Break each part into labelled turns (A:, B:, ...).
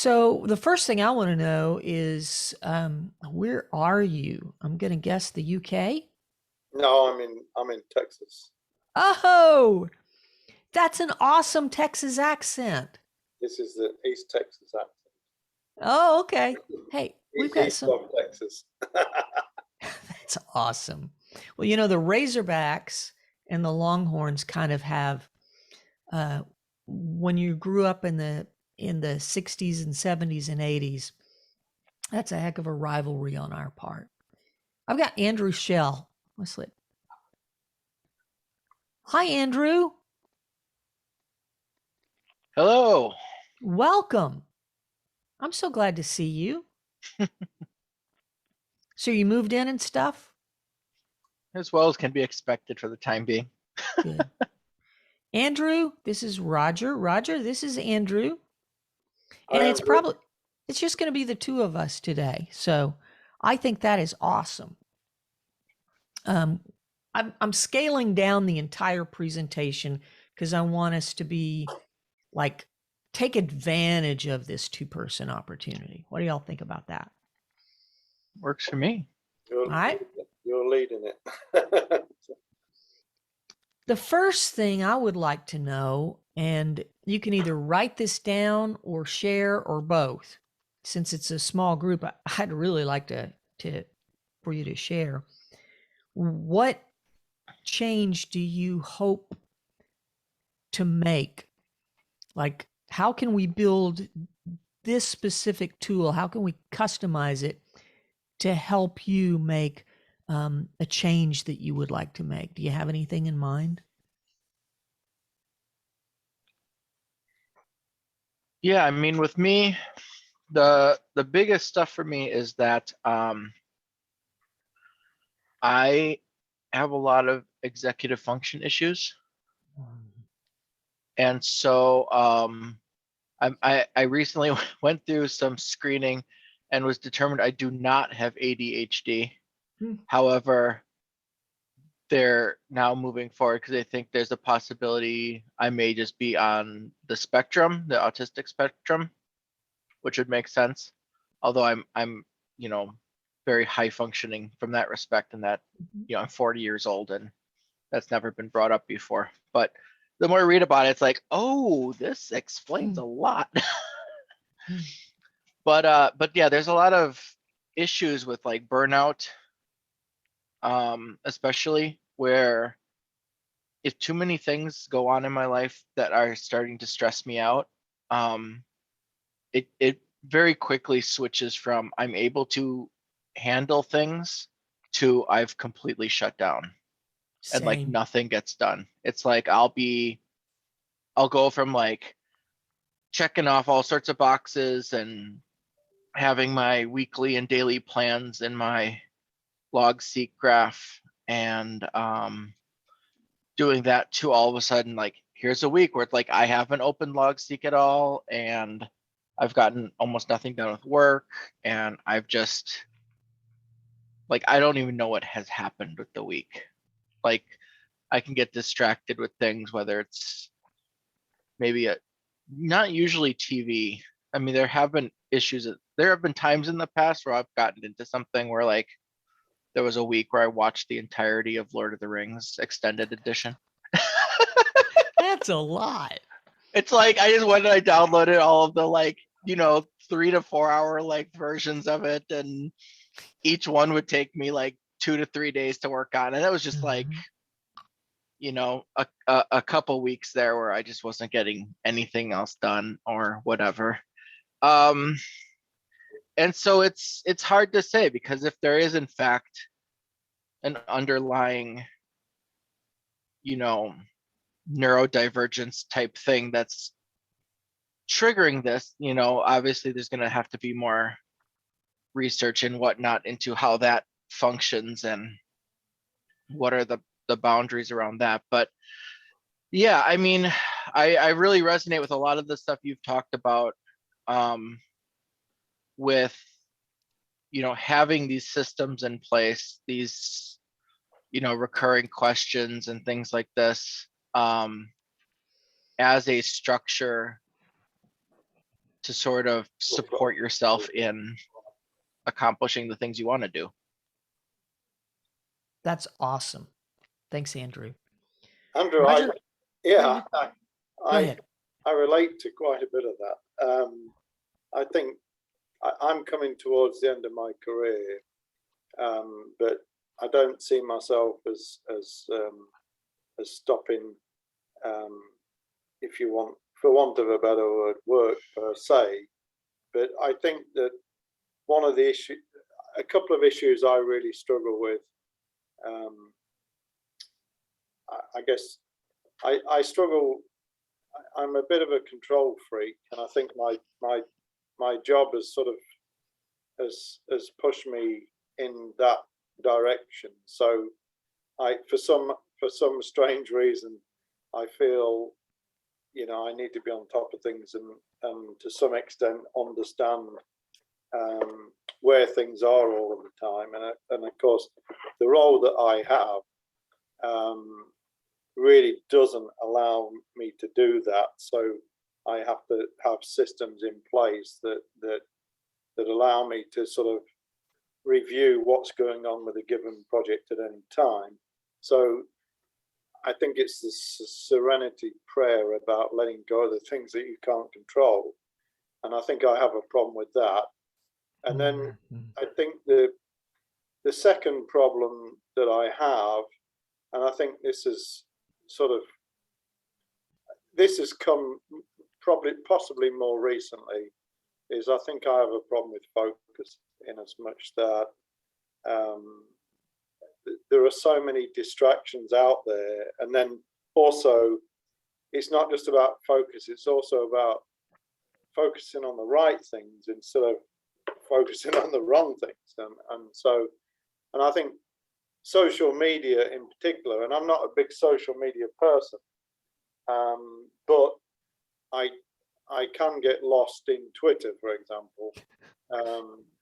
A: So the first thing I want to know is where are you? I'm going to guess the UK.
B: No, I'm in Texas.
A: Oh, that's an awesome Texas accent.
B: This is the East Texas accent.
A: Oh, okay. Hey, we've got
B: East
A: some.
B: of Texas.
A: That's awesome. Well, you know, the Razorbacks and the Longhorns kind of have uh, when you grew up in the 60s and 70s and 80s, that's a heck of a rivalry on our part. I've got Andrew Shell. Let's let. Hi, Andrew.
C: Hello.
A: Welcome. I'm so glad to see you. So you moved in and stuff?
C: As well as can be expected for the time being.
A: Good. Andrew, this is Roger. Roger, this is Andrew. And
B: Hi, Andrew.
A: it's just going to be the two of us today. So I think that is awesome. Um, I'm scaling down the entire presentation because I want us to be like take advantage of this two-person opportunity. What do y'all think about that?
C: Works for me.
B: You're,
A: All right.
B: you're leading it.
A: The first thing I would like to know, and you can either write this down or share or both. Since it's a small group, I'd really like to for you to share. What change do you hope to make? Like, how can we build this specific tool? How can we customize it to help you make a change that you would like to make? Do you have anything in mind?
C: Yeah, I mean, with me, the biggest stuff for me is that I have a lot of executive function issues, and so I recently went through some screening and was determined I do not have ADHD.
A: Hmm.
C: However, they're now moving forward because they think there's a possibility I may just be on the spectrum, the autistic spectrum, which would make sense. Although I'm very high functioning from that respect, and that I'm 40 years old and that's never been brought up before. But the more I read about it, it's like, oh, this explains a lot. But yeah, there's a lot of issues with like burnout, especially where if too many things go on in my life that are starting to stress me out, it very quickly switches from I'm able to handle things to I've completely shut down and like
A: Same.
C: nothing gets done. It's like I'll go from like checking off all sorts of boxes and having my weekly and daily plans in my log seek graph and doing that to all of a sudden like here's a week where it's like I haven't opened log seek at all and I've gotten almost nothing done with work and I've just like I don't even know what has happened with the week. Like I can get distracted with things, whether it's maybe not usually TV. I mean, there have been times in the past where I've gotten into something where like there was a week where I watched the entirety of Lord of the Rings extended edition.
A: That's a lot.
C: It's like I just went and I downloaded all of the like 3 to 4 hour like versions of it, and each one would take me like 2 to 3 days to work on, and that was just like
A: Mhm.
C: a couple weeks there where I just wasn't getting anything else done or whatever. Um, and so it's hard to say because if there is in fact an underlying neurodivergence type thing that's triggering this, obviously there's going to have to be more research and whatnot into how that functions and what are the boundaries around that. But yeah, I mean, I really resonate with a lot of the stuff you've talked about, with having these systems in place, these recurring questions and things like this, as a structure to sort of support yourself in accomplishing the things you want to do.
A: That's awesome. Thanks, Andrew.
B: Andrew,
A: Roger,
B: yeah,
A: go ahead.
B: I relate to quite a bit of that. I think I'm coming towards the end of my career, but I don't see myself as stopping, if you want, for want of a better word, work per se. But I think that one of the issues, a couple of issues I really struggle with. I guess I struggle. I'm a bit of a control freak, and I think my job has sort of has pushed me in that direction. So for some strange reason, I feel, you know, I need to be on top of things and to some extent understand where things are all of the time. And of course, the role that I have really doesn't allow me to do that. So I have to have systems in place that allow me to sort of review what's going on with a given project at any time. So I think it's the serenity prayer about letting go of the things that you can't control. And I think I have a problem with that. And then I think the second problem that I have, and I think this has come possibly more recently, is I think I have a problem with focus, in as much that there are so many distractions out there. And then also, it's not just about focus, it's also about focusing on the right things instead of focusing on the wrong things. And I think social media in particular, and I'm not a big social media person, but I can get lost in Twitter, for example.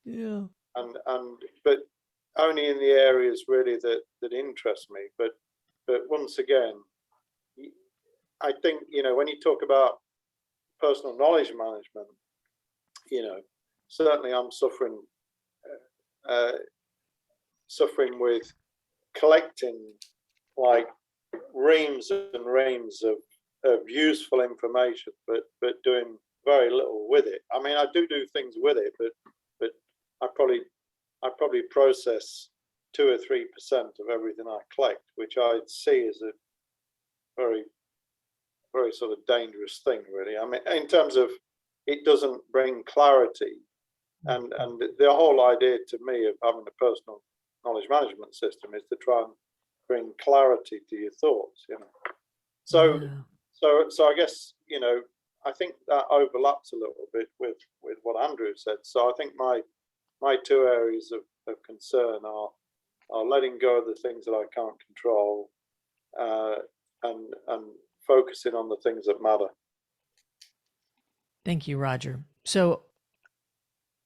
A: Yeah.
B: But only in the areas really that interest me. But once again, I think, you know, when you talk about personal knowledge management, you know, certainly I'm suffering with collecting like reams and reams of useful information, but doing very little with it. I mean, I do things with it, but I probably process 2 or 3% of everything I collect, which I see as a very, very sort of dangerous thing, really. I mean, in terms of it doesn't bring clarity, and the whole idea to me of having a personal knowledge management system is to try and bring clarity to your thoughts, you know. So I guess, you know, I think that overlaps a little bit with what Andrew said. So I think my two areas of concern are letting go of the things that I can't control, and focusing on the things that matter.
A: Thank you, Roger. So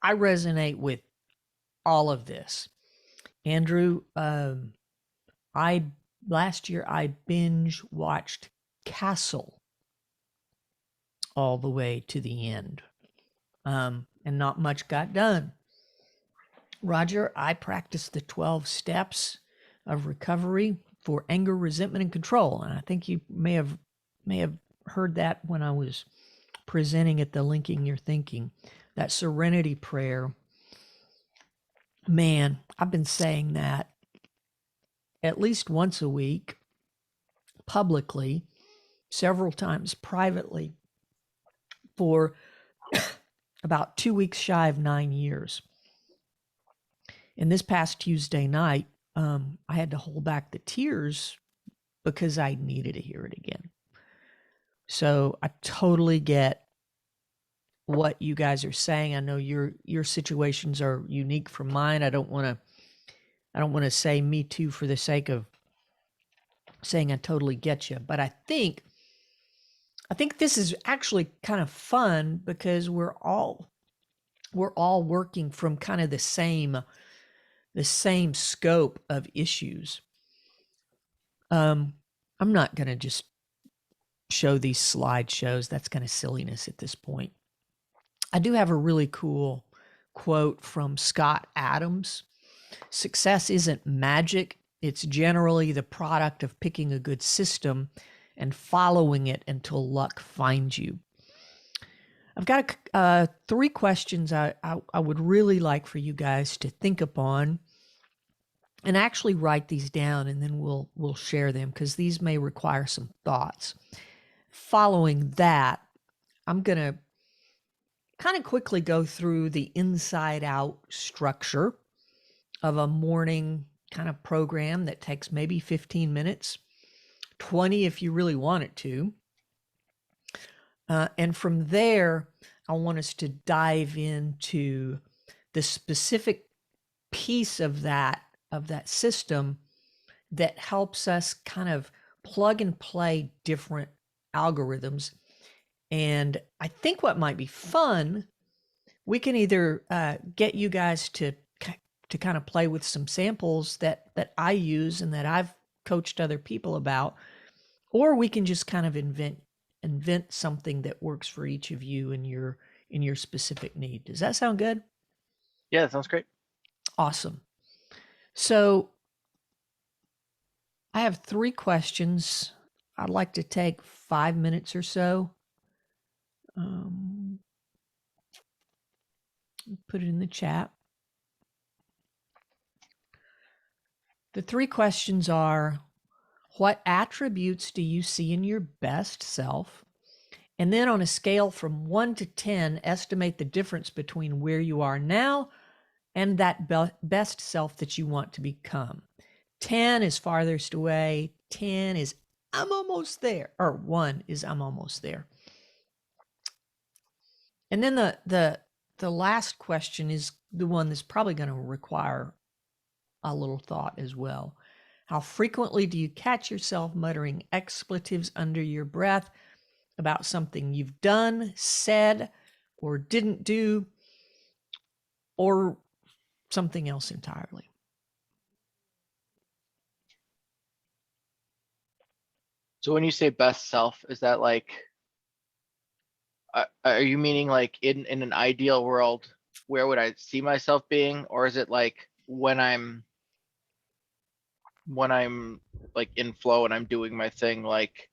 A: I resonate with all of this. Andrew, last year I binge watched Castle all the way to the end, and not much got done. Roger, I practiced the 12 steps of recovery for anger, resentment, and control, and I think you may have heard that when I was presenting at the Linking Your Thinking. That serenity prayer, man, I've been saying that at least once a week, publicly, several times privately, for about 2 weeks shy of 9 years. And this past Tuesday night, I had to hold back the tears because I needed to hear it again. So I totally get what you guys are saying. I know your situations are unique from mine. I don't want to say me too for the sake of saying I totally get you, but I think this is actually kind of fun because we're all working from kind of the same scope of issues. I'm not going to just show these slideshows. That's kind of silliness at this point. I do have a really cool quote from Scott Adams. Success isn't magic. It's generally the product of picking a good system and following it until luck finds you. I've got 3 questions I would really like for you guys to think upon and actually write these down, and then we'll share them because these may require some thoughts. Following that, I'm going to kind of quickly go through the inside out structure of a morning kind of program that takes maybe 15 minutes, 20 if you really want it to. And from there, I want us to dive into the specific piece of that system that helps us kind of plug and play different algorithms. And I think what might be fun, we can either get you guys to kind of play with some samples that I use and that I've coached other people about, or we can just kind of invent something that works for each of you in your specific need. Does that sound good?
C: Yeah, that sounds great.
A: Awesome. So I have 3 questions. I'd like to take 5 minutes or so. Put it in the chat. The 3 questions are, what attributes do you see in your best self? And then on a scale from 1 to 10, estimate the difference between where you are now and that best self that you want to become. 10 is farthest away. 10 is I'm almost there. Or 1 is I'm almost there. And then the last question is the one that's probably going to require a little thought as well. How frequently do you catch yourself muttering expletives under your breath about something you've done, said, or didn't do, or something else entirely?
C: So when you say best self, is that like, are you meaning like in an ideal world, where would I see myself being? Or is it like when I'm like in flow and I'm doing my thing, like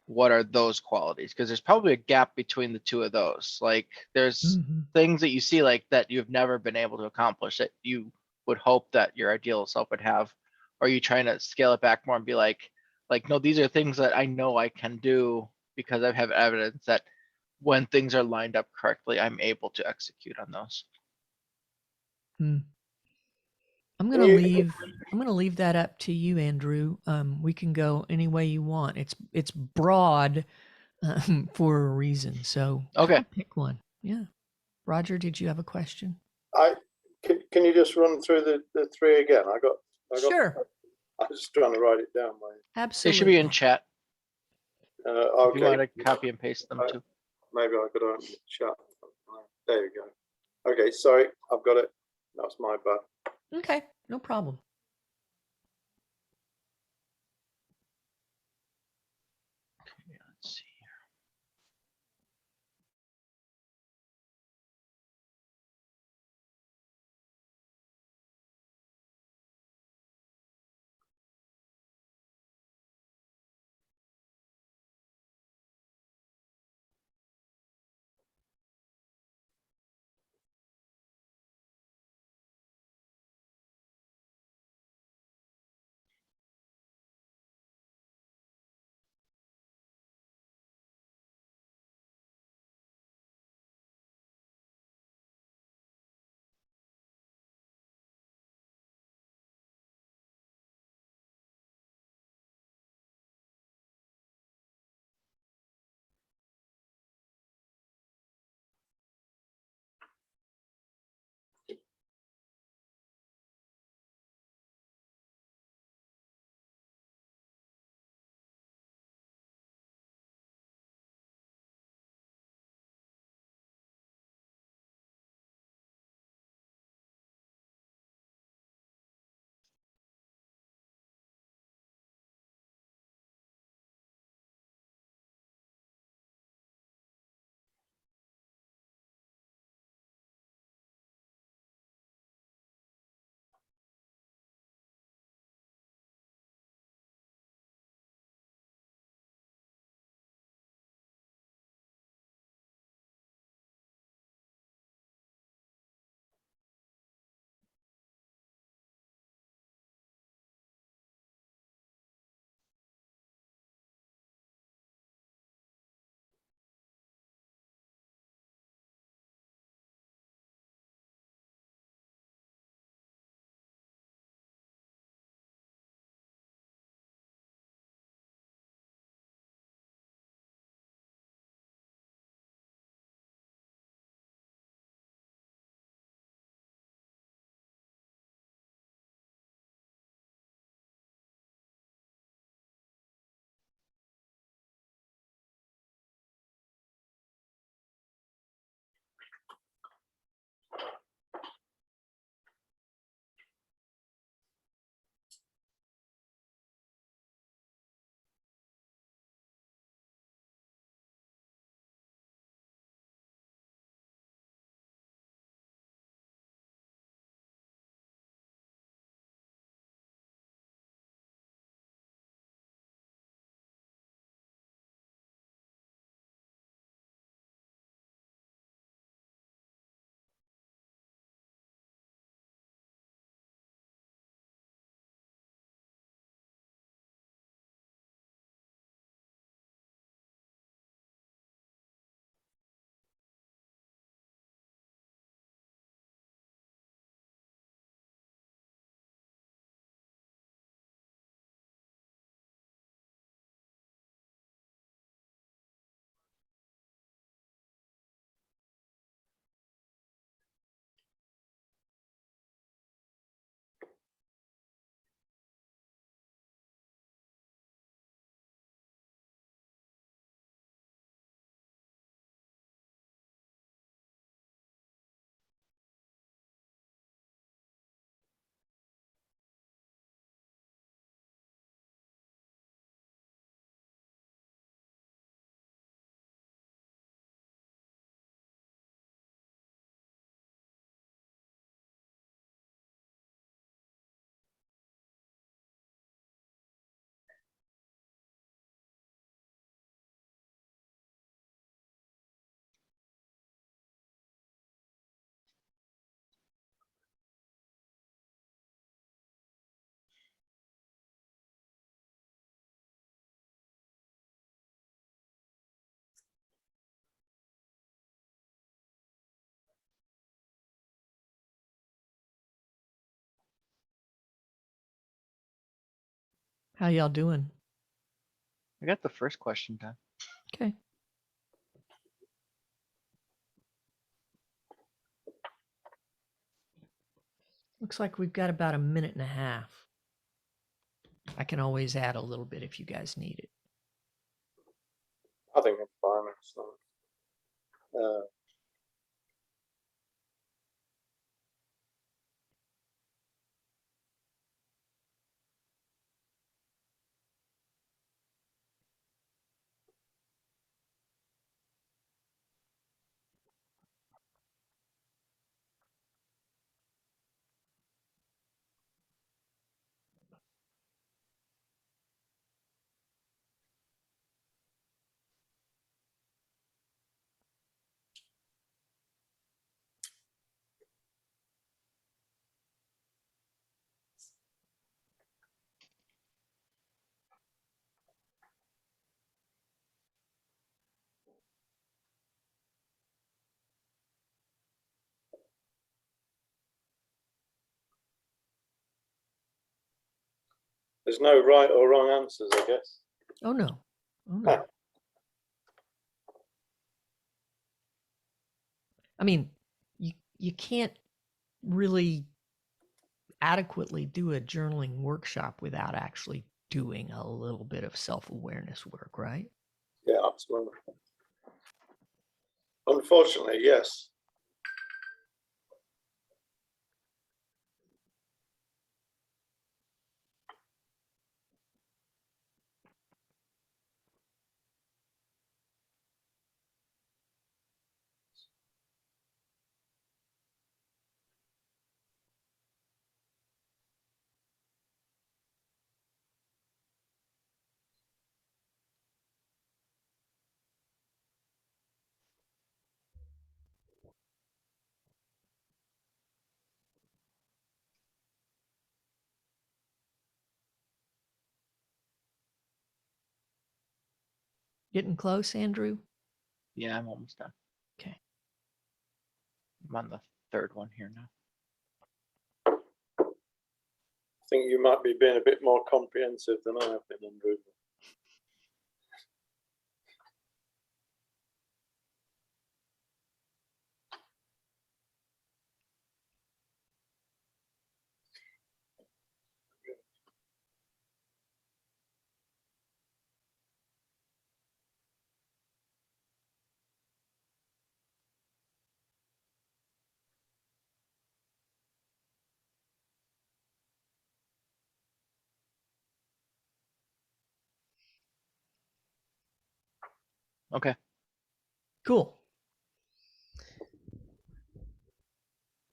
C: what are those qualities? Because there's probably a gap between the two of those. Like there's things that you see like that you've never been able to accomplish that you would hope that your ideal self would have. Or are you trying to scale it back more and be like, no, these are things that I know I can do because I have evidence that when things are lined up correctly, I'm able to execute on those.
A: I'm going to leave that up to you, Andrew. We can go any way you want. It's broad for a reason. So
C: Okay.
A: pick one. Yeah. Roger, did you have a question?
B: Can you just run through the 3 again? I got.
A: Sure.
B: I was just trying to write it down.
A: Absolutely.
C: They should be in chat.
B: Okay.
C: If you want to copy and paste them too.
B: Maybe I could open the chat. There you go. Okay, sorry, I've got it. That's my bad.
A: Okay, no problem.
C: Let's see.
A: How y'all doing?
C: I got the first question done.
A: Okay. Looks like we've got about a minute and a half. I can always add a little bit if you guys need it.
B: I think it's fine. It's not, there's no right or wrong answers, I guess.
A: Oh, no. Oh, no. I mean, you can't really adequately do a journaling workshop without actually doing a little bit of self-awareness work, right?
B: Yeah, absolutely. Unfortunately, yes.
A: Getting close, Andrew?
C: Yeah, I'm almost done.
A: Okay.
C: I'm on the third one here now.
B: I think you might be being a bit more comprehensive than I have been, Andrew.
C: Okay.
A: Cool.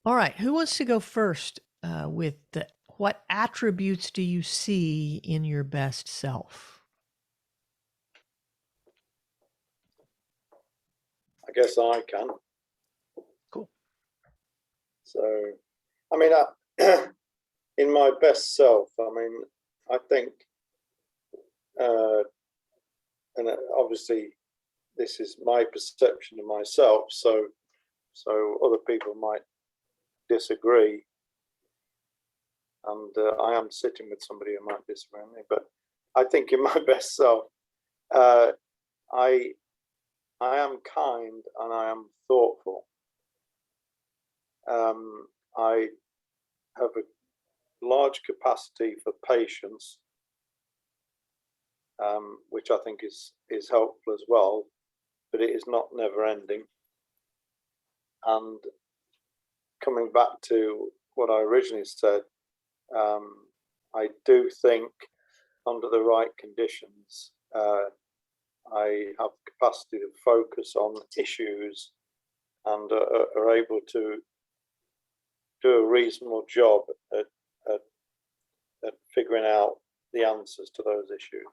A: All right. Who wants to go first with what attributes do you see in your best self?
B: I guess I can.
C: Cool.
B: So, I mean, in my best self, I mean, I think, and obviously this is my perception of myself, so other people might disagree, and I am sitting with somebody who might disagree with me, but I think in my best self, I am kind and I am thoughtful. I have a large capacity for patience, which I think is helpful as well, but it is not never ending. And coming back to what I originally said, I do think under the right conditions, I have the capacity to focus on issues and are able to do a reasonable job at figuring out the answers to those issues.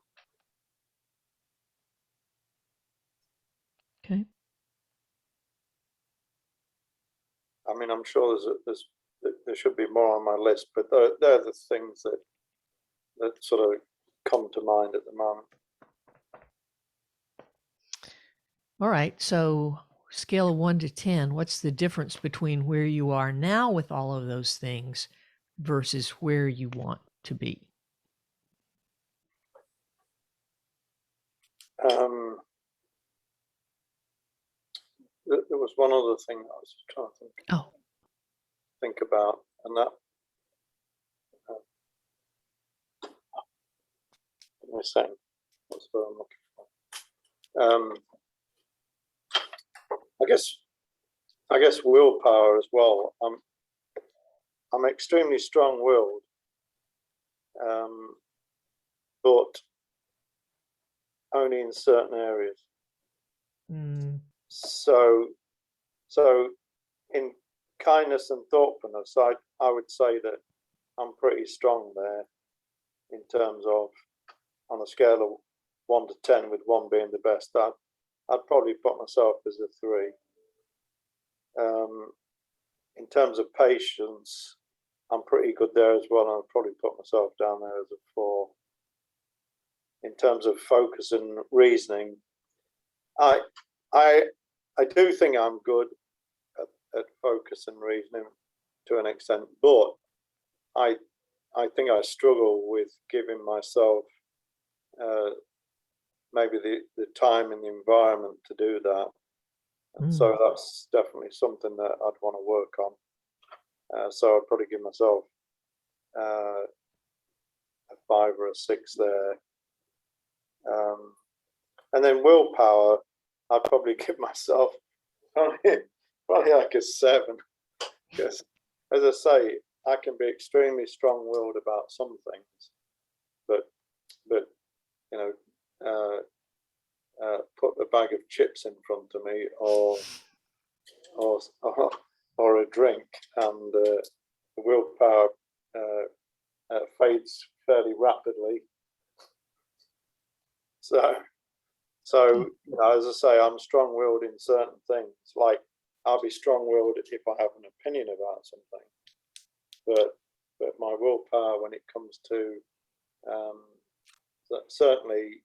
A: Okay.
B: I mean, I'm sure there should be more on my list, but they're the things that sort of come to mind at the moment.
A: All right. So, scale of 1 to 10, what's the difference between where you are now with all of those things versus where you want to be?
B: There was one other thing I was trying to think about, and that what am I saying? What's the word I'm looking for? I guess willpower as well. I'm extremely strong-willed, but only in certain areas.
A: Mm.
B: So in kindness and thoughtfulness, I would say that I'm pretty strong there in terms of, on a scale of 1 to 10, with 1 being the best, I'd probably put myself as a 3. In terms of patience, I'm pretty good there as well, and I'd probably put myself down there as a 4. In terms of focus and reasoning, I do think I'm good at focus and reasoning to an extent, but I think I struggle with giving myself maybe the time and the environment to do that. And so that's definitely something that I'd want to work on. So I'd probably give myself a 5 or a 6 there. And then willpower, I'd probably give myself probably like a 7. Because, as I say, I can be extremely strong-willed about some things, but you know, put a bag of chips in front of me, or a drink, and the willpower fades fairly rapidly. So you know, as I say, I'm strong-willed in certain things. Like, I'll be strong-willed if I have an opinion about something, but my willpower when it comes to certainly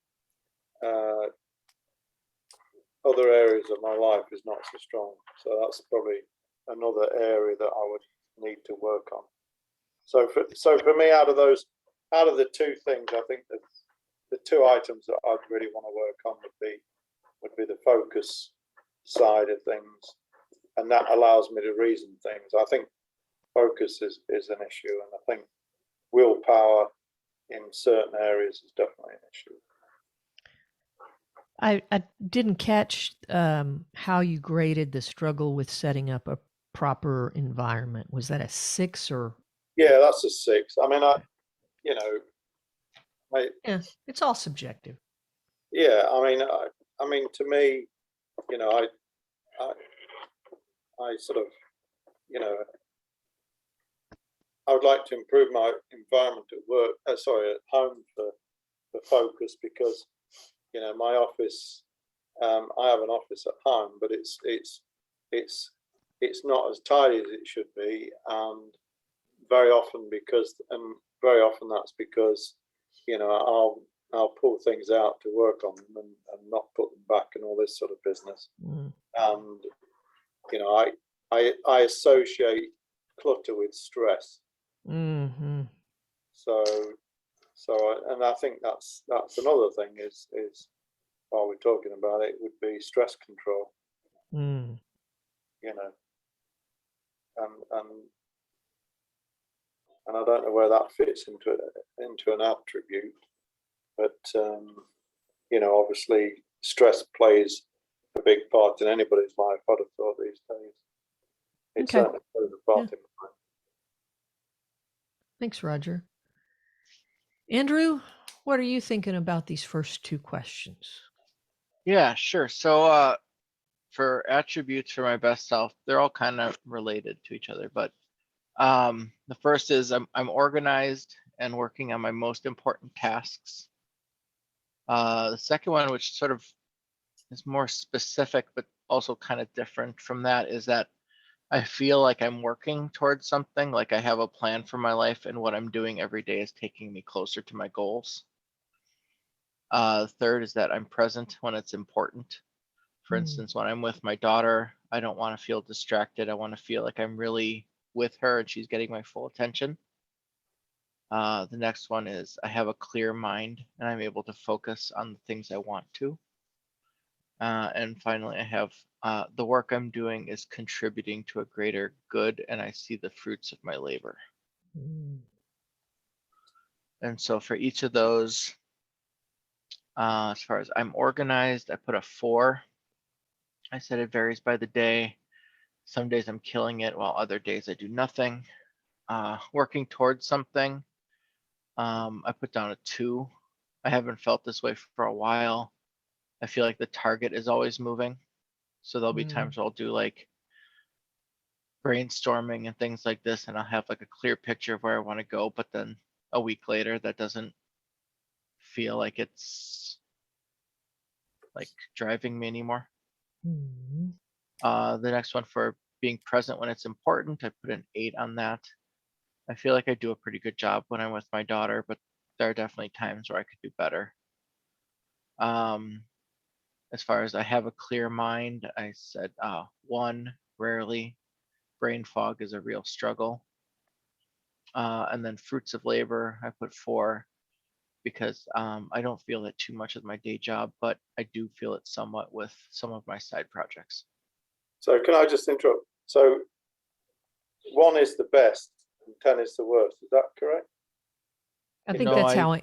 B: other areas of my life is not so strong. So that's probably another area that I would need to work on. So for me, out of the 2 things, I think that the 2 items that I'd really want to work on would be the focus side of things, and that allows me to reason things. I think focus is an issue, and I think willpower in certain areas is definitely an issue.
A: I didn't catch how you graded the struggle with setting up a proper environment. Was that a 6 or?
B: Yeah, that's a 6. I mean,
A: Yeah, it's all subjective.
B: Yeah, I mean, to me, you know, I sort of, you know, I would like to improve my environment at work. At home for focus, because you know, my office. I have an office at home, but it's not as tidy as it should be, and very often that's because, you know, I'll pull things out to work on them and not put them back and all this sort of business. And you know, I associate clutter with stress.
A: Mm-hmm.
B: And I think that's another thing is while we're talking about it, would be stress control. You know, and I don't know where that fits into an attribute, but you know, obviously stress plays a big part in anybody's life, I'd have thought, these days. It certainly plays a part in mine.
A: Thanks, Roger. Andrew, what are you thinking about these first 2 questions?
C: Yeah, sure. So for attributes for my best self, they're all kind of related to each other, but the first is I'm organized and working on my most important tasks. The second one, which sort of is more specific but also kind of different from that, is that I feel like I'm working towards something, like I have a plan for my life, and what I'm doing every day is taking me closer to my goals. Third is that I'm present when it's important. For instance, when I'm with my daughter, I don't want to feel distracted. I want to feel like I'm really with her and she's getting my full attention. The next one is I have a clear mind and I'm able to focus on the things I want to. And finally, I have the work I'm doing is contributing to a greater good and I see the fruits of my labor. And so for each of those, as far as I'm organized, I put a 4. I said it varies by the day. Some days I'm killing it while other days I do nothing. Working towards something, I put down a 2. I haven't felt this way for a while. I feel like the target is always moving. So there'll be times where I'll do like brainstorming and things like this, and I'll have like a clear picture of where I want to go, but then a week later, that doesn't feel like it's like driving me anymore. The next one for being present when it's important, I put an 8 on that. I feel like I do a pretty good job when I'm with my daughter, but there are definitely times where I could do better. As far as I have a clear mind, I said 1, rarely. Brain fog is a real struggle. And then fruits of labor, I put 4 because I don't feel it too much with my day job, but I do feel it somewhat with some of my side projects.
B: So can I just interrupt? So 1 is the best and 10 is the worst. Is that correct?
A: I think
C: No,
A: that's how I.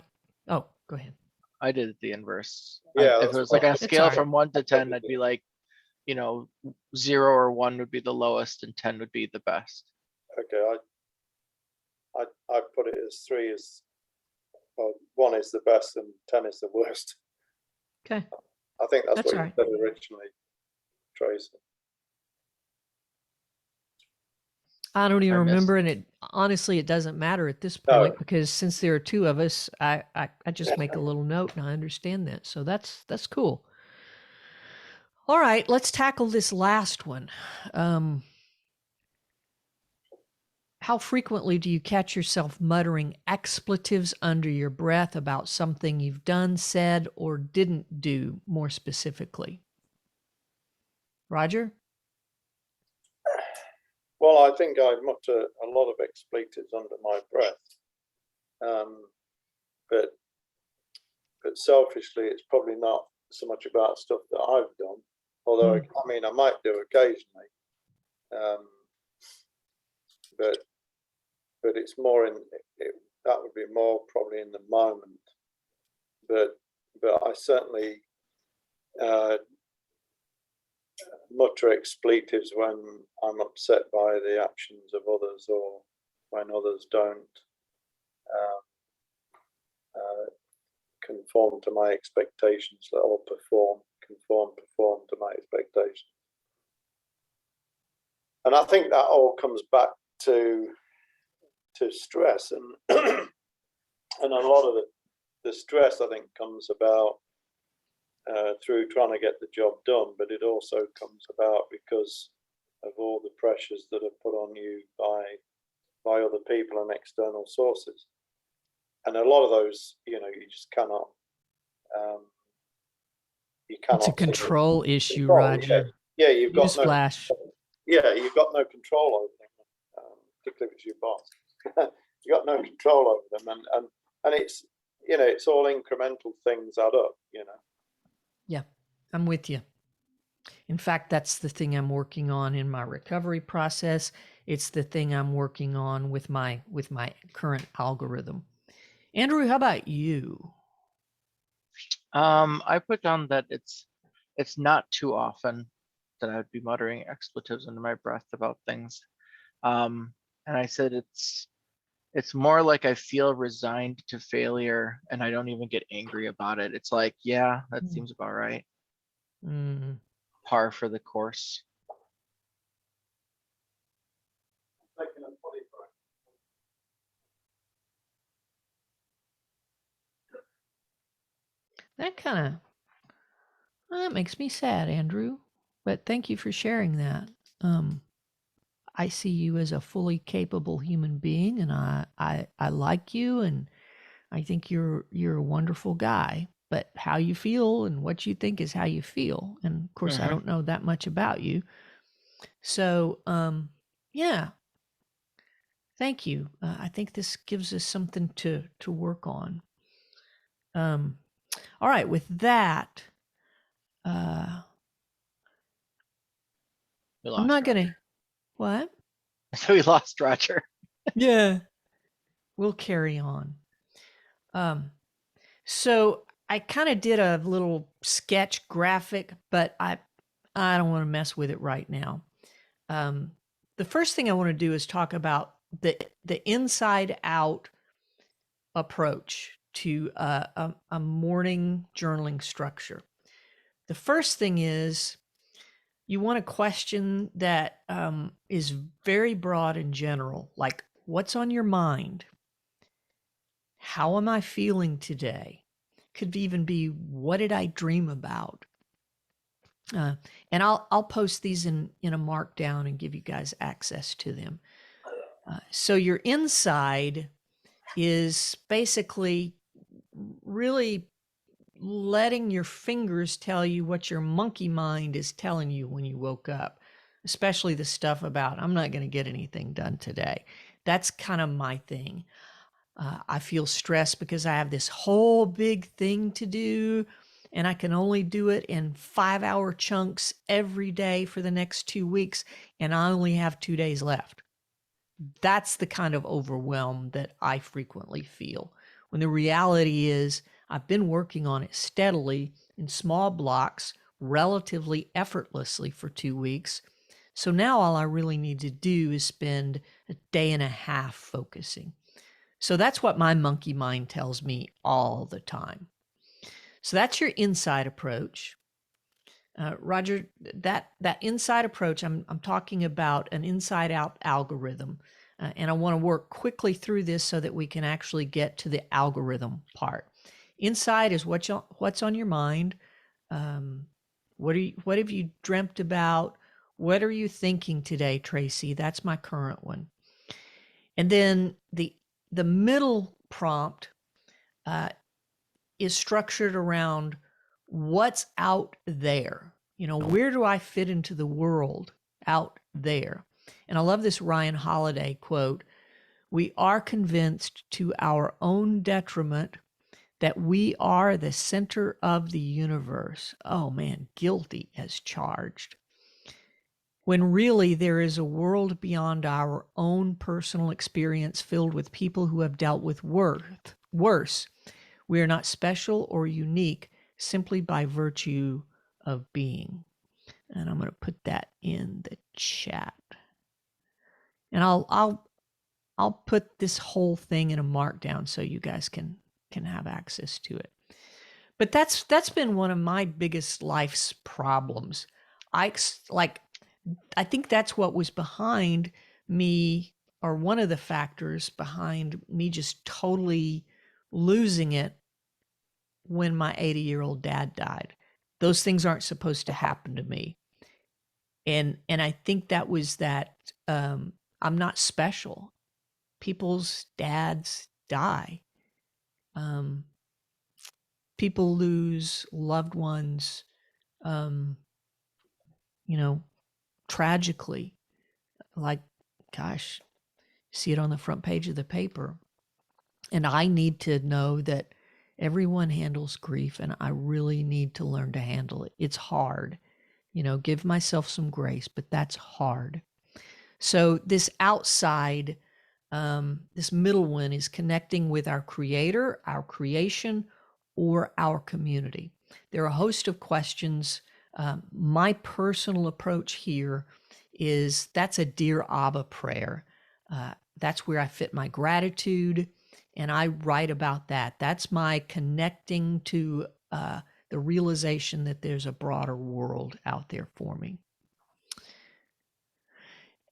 A: Oh, go ahead.
C: I did it the inverse.
B: Yeah,
C: If it was like a
A: It's
C: scale
A: all right.
C: from 1 to 10, I'd be like, 0 or 1 would be the lowest and 10 would be the best.
B: Okay, I put it as 3 is, well, 1 is the best and 10 is the worst.
A: Okay.
B: I think that's
A: That's
B: what
A: all
B: you
A: right.
B: said originally, Tracy.
A: I don't even
C: I missed.
A: remember, and it honestly, it doesn't matter at this
B: No.
A: point because since there are 2 of us, I just make a little note and I understand that. So that's cool. All right, let's tackle this last one. How frequently do you catch yourself muttering expletives under your breath about something you've done, said, or didn't do more specifically? Roger?
B: Well, I think I mutter a lot of expletives under my breath. But selfishly, it's probably not so much about stuff that I've done, although I mean I might do occasionally. But it's more that would be more probably in the moment. But I certainly mutter expletives when I'm upset by the actions of others or when others don't conform to my expectations or conform to my expectations. And I think that all comes back to stress, and and a lot of the stress I think comes about through trying to get the job done, but it also comes about because of all the pressures that are put on you by other people and external sources. And a lot of those, you just cannot.
A: It's a control issue, Roger.
B: Yeah, you've got
A: Newsflash.
B: you've got no control over them, particularly if it's your boss. You've got no control over them, and it's it's all incremental things add up.
A: Yeah, I'm with you. In fact, that's the thing I'm working on in my recovery process. It's the thing I'm working on with my current algorithm. Andrew, how about you?
C: I put down that it's not too often that I would be muttering expletives under my breath about things. And I said it's more like I feel resigned to failure and I don't even get angry about it. It's like, yeah, that seems about right. Par for the course.
A: That makes me sad, Andrew. But thank you for sharing that. I see you as a fully capable human being, and I like you, and I think you're a wonderful guy. But how you feel and what you think is how you feel. And of course, I don't know that much about you. So, yeah. Thank you. I think this gives us something to work on. All right, with that, I'm
C: We lost
A: not
C: Roger.
A: gonna. What?
C: So we lost Roger.
A: Yeah, we'll carry on. So I kind of did a little sketch graphic, but I don't want to mess with it right now. The first thing I want to do is talk about the inside out approach to a morning journaling structure. The first thing is you want a question that is very broad and general, like what's on your mind? How am I feeling today? Could even be what did I dream about? And I'll post these in a markdown and give you guys access to them. So your inside is basically really letting your fingers tell you what your monkey mind is telling you when you woke up, especially the stuff about, I'm not going to get anything done today. That's kind of my thing. I feel stressed because I have this whole big thing to do, and I can only do it in 5-hour chunks every day for the next 2 weeks, and I only have 2 days left. That's the kind of overwhelm that I frequently feel, when the reality is I've been working on it steadily in small blocks, relatively effortlessly for 2 weeks. So now all I really need to do is spend a day and a half focusing. So that's what my monkey mind tells me all the time. So that's your inside approach. Roger, that inside approach, I'm talking about an inside out algorithm. And I want to work quickly through this so that we can actually get to the algorithm part. Inside is what's on your mind. What have you dreamt about? What are you thinking today, Tracy? That's my current one. And then the middle prompt is structured around what's out there. Where do I fit into the world out there? And I love this Ryan Holiday quote: "We are convinced to our own detriment that we are the center of the universe." Oh man, guilty as charged. When really there is a world beyond our own personal experience filled with people who have dealt with worse. We are not special or unique simply by virtue of being. And I'm going to put that in the chat. And I'll put this whole thing in a markdown so you guys can have access to it. But that's been one of my biggest life's problems. I think that's what was behind me, or one of the factors behind me just totally losing it when my 80-year-old dad died. Those things aren't supposed to happen to me. And I think that was that I'm not special. People's dads die. People lose loved ones, tragically. Like, gosh, see it on the front page of the paper. And I need to know that everyone handles grief, and I really need to learn to handle it. It's hard. Give myself some grace, but that's hard. So this outside, this middle one is connecting with our creator, our creation, or our community. There are a host of questions. My personal approach here is that's a Dear Abba prayer. That's where I fit my gratitude, and I write about that. That's my connecting to the realization that there's a broader world out there for me.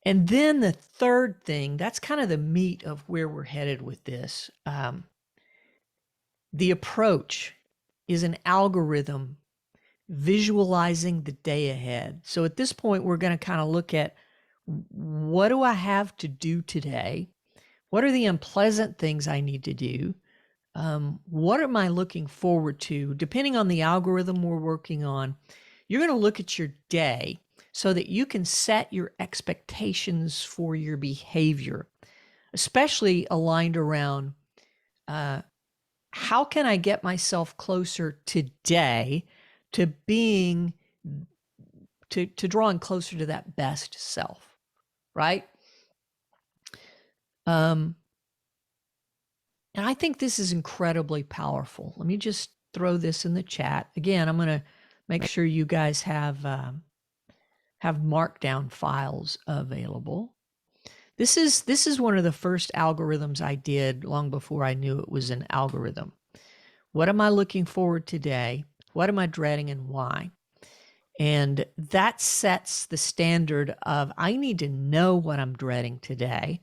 A: And then the third thing, that's kind of the meat of where we're headed with this. The approach is an algorithm visualizing the day ahead. So at this point, we're going to kind of look at, what do I have to do today? What are the unpleasant things I need to do? What am I looking forward to? Depending on the algorithm we're working on, you're going to look at your day so that you can set your expectations for your behavior. especially aligned around how can I get myself closer today to being to drawing closer to that best self, right? And I think this is incredibly powerful. Let me just throw this in the chat again. I'm going to make sure you guys have markdown files available. This is one of the first algorithms I did long before I knew it was an algorithm. What am I looking forward to today? What am I dreading and why? And that sets the standard of I need to know what I'm dreading today.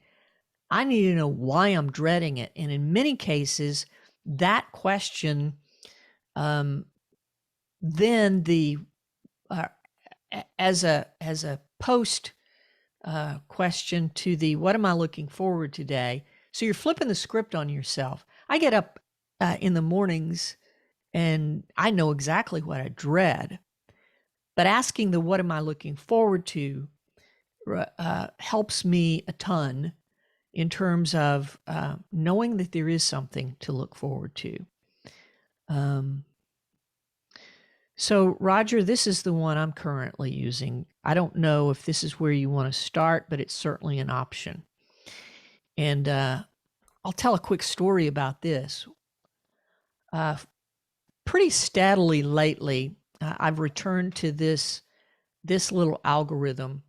A: I need to know why I'm dreading it. And in many cases, that question, then the as a post question to the what am I looking forward today? So you're flipping the script on yourself. I get up in the mornings and I know exactly what I dread, but asking the what am I looking forward to helps me a ton in terms of knowing that there is something to look forward to. So Roger, this is the one I'm currently using. I don't know if this is where you want to start, but it's certainly an option. And I'll tell a quick story about this. Pretty steadily lately, I've returned to this little algorithm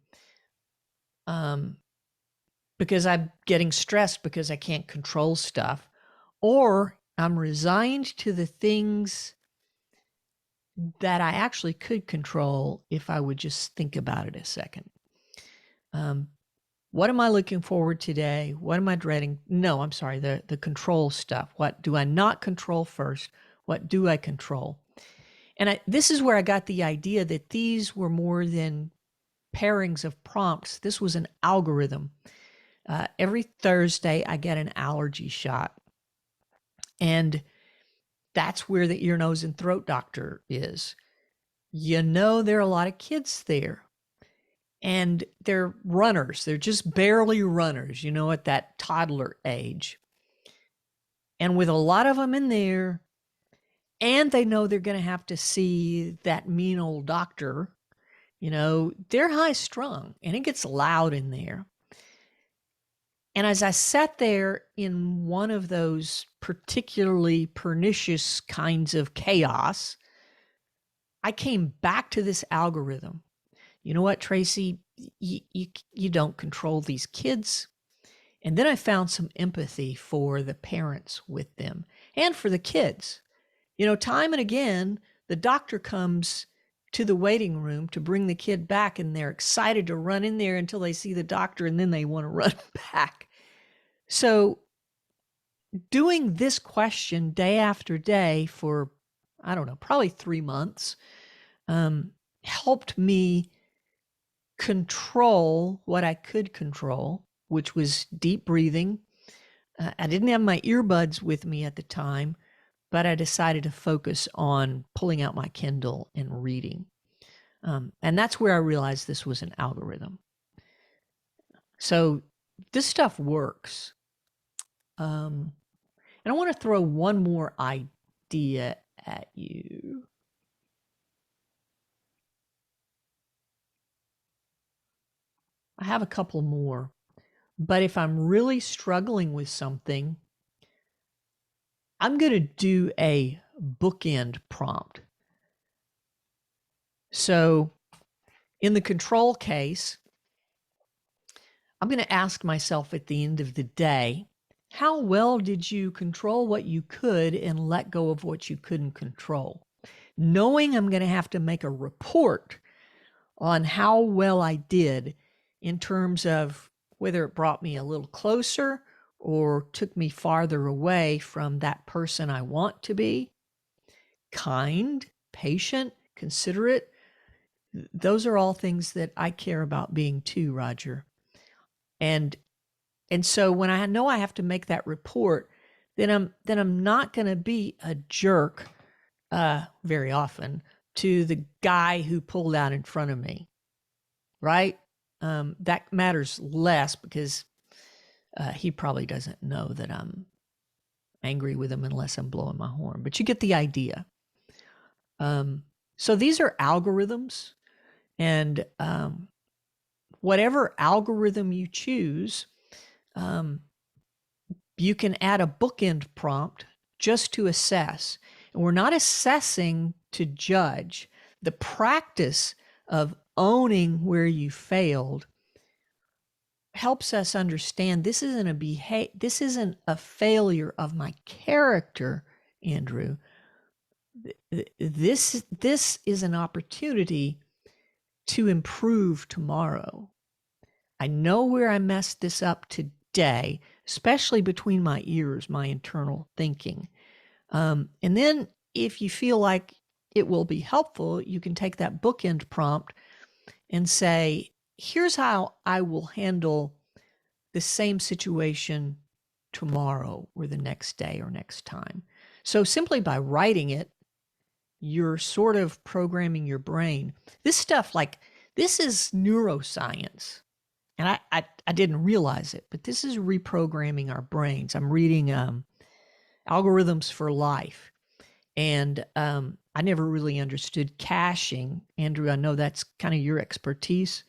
A: because I'm getting stressed because I can't control stuff, or I'm resigned to the things that I actually could control if I would just think about it a second. What am I looking forward to today? What am I dreading? No, I'm sorry, the control stuff. What do I not control first? What do I control? And this is where I got the idea that these were more than pairings of prompts. This was an algorithm. Every Thursday, I get an allergy shot. And that's where the ear, nose, and throat doctor is. You know, there are a lot of kids there. And they're runners. They're just barely runners, at that toddler age. And with a lot of them in there, and they know they're going to have to see that mean old doctor, they're high strung and it gets loud in there. And as I sat there in one of those particularly pernicious kinds of chaos, I came back to this algorithm. You know what, Tracy? You don't control these kids. And then I found some empathy for the parents with them and for the kids. Time and again, the doctor comes to the waiting room to bring the kid back, and they're excited to run in there until they see the doctor, and then they want to run back. So doing this question day after day for, I don't know, probably 3 months, helped me control what I could control, which was deep breathing. I didn't have my earbuds with me at the time, but I decided to focus on pulling out my Kindle and reading. And that's where I realized this was an algorithm. So this stuff works. And I want to throw one more idea at you. I have a couple more, but if I'm really struggling with something, I'm going to do a bookend prompt. So in the control case, I'm going to ask myself at the end of the day, how well did you control what you could and let go of what you couldn't control? Knowing I'm going to have to make a report on how well I did in terms of whether it brought me a little closer or took me farther away from that person I want to be. Kind, patient, considerate. Those are all things that I care about being too, Roger. And so when I know I have to make that report, then I'm not going to be a jerk very often to the guy who pulled out in front of me, right? That matters less because He probably doesn't know that I'm angry with him unless I'm blowing my horn, but you get the idea. So these are algorithms, and whatever algorithm you choose, you can add a bookend prompt just to assess. And we're not assessing to judge. The practice of owning where you failed helps us understand this isn't a failure of my character, Andrew. This is an opportunity to improve tomorrow. I know where I messed this up today, especially between my ears, my internal thinking. And then if you feel like it will be helpful, you can take that bookend prompt and say, here's how I will handle the same situation tomorrow or the next day or next time. So simply by writing it, you're sort of programming your brain. This stuff, like, this is neuroscience. And I didn't realize it, but this is reprogramming our brains. I'm reading Algorithms for Life. And I never really understood caching. Andrew, I know that's kind of your expertise.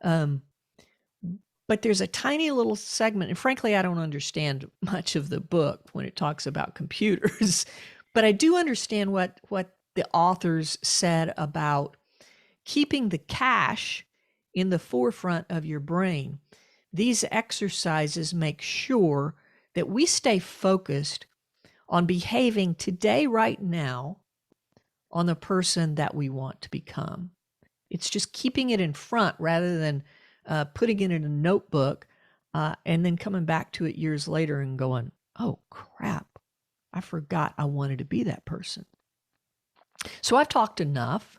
A: But there's a tiny little segment, and frankly, I don't understand much of the book when it talks about computers, but I do understand what the authors said about keeping the cache in the forefront of your brain. These exercises make sure that we stay focused on behaving today, right now, on the person that we want to become. It's just keeping it in front rather than putting it in a notebook and then coming back to it years later and going, oh, crap, I forgot I wanted to be that person. So I've talked enough.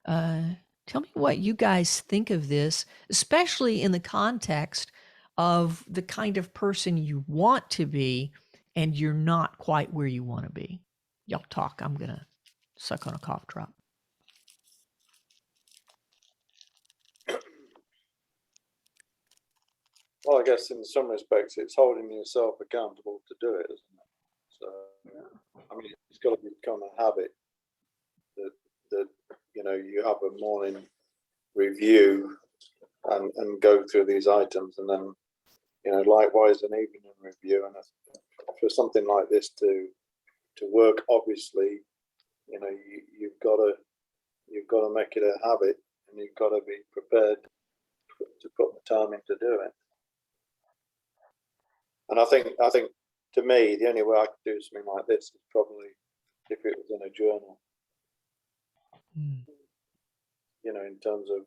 A: Tell me what you guys think of this, especially in the context of the kind of person you want to be and you're not quite where you want to be. Y'all talk. I'm going to suck on a cough drop.
B: Well, I guess in some respects, it's holding yourself accountable to do it, isn't it? So, I mean, it's got to become a habit that you have a morning review and go through these items, and then likewise an evening review. And for something like this to work, obviously, you've got to make it a habit, and you've got to be prepared to put the time in to do it. And I think to me, the only way I could do something like this is probably if it was in a journal. In terms of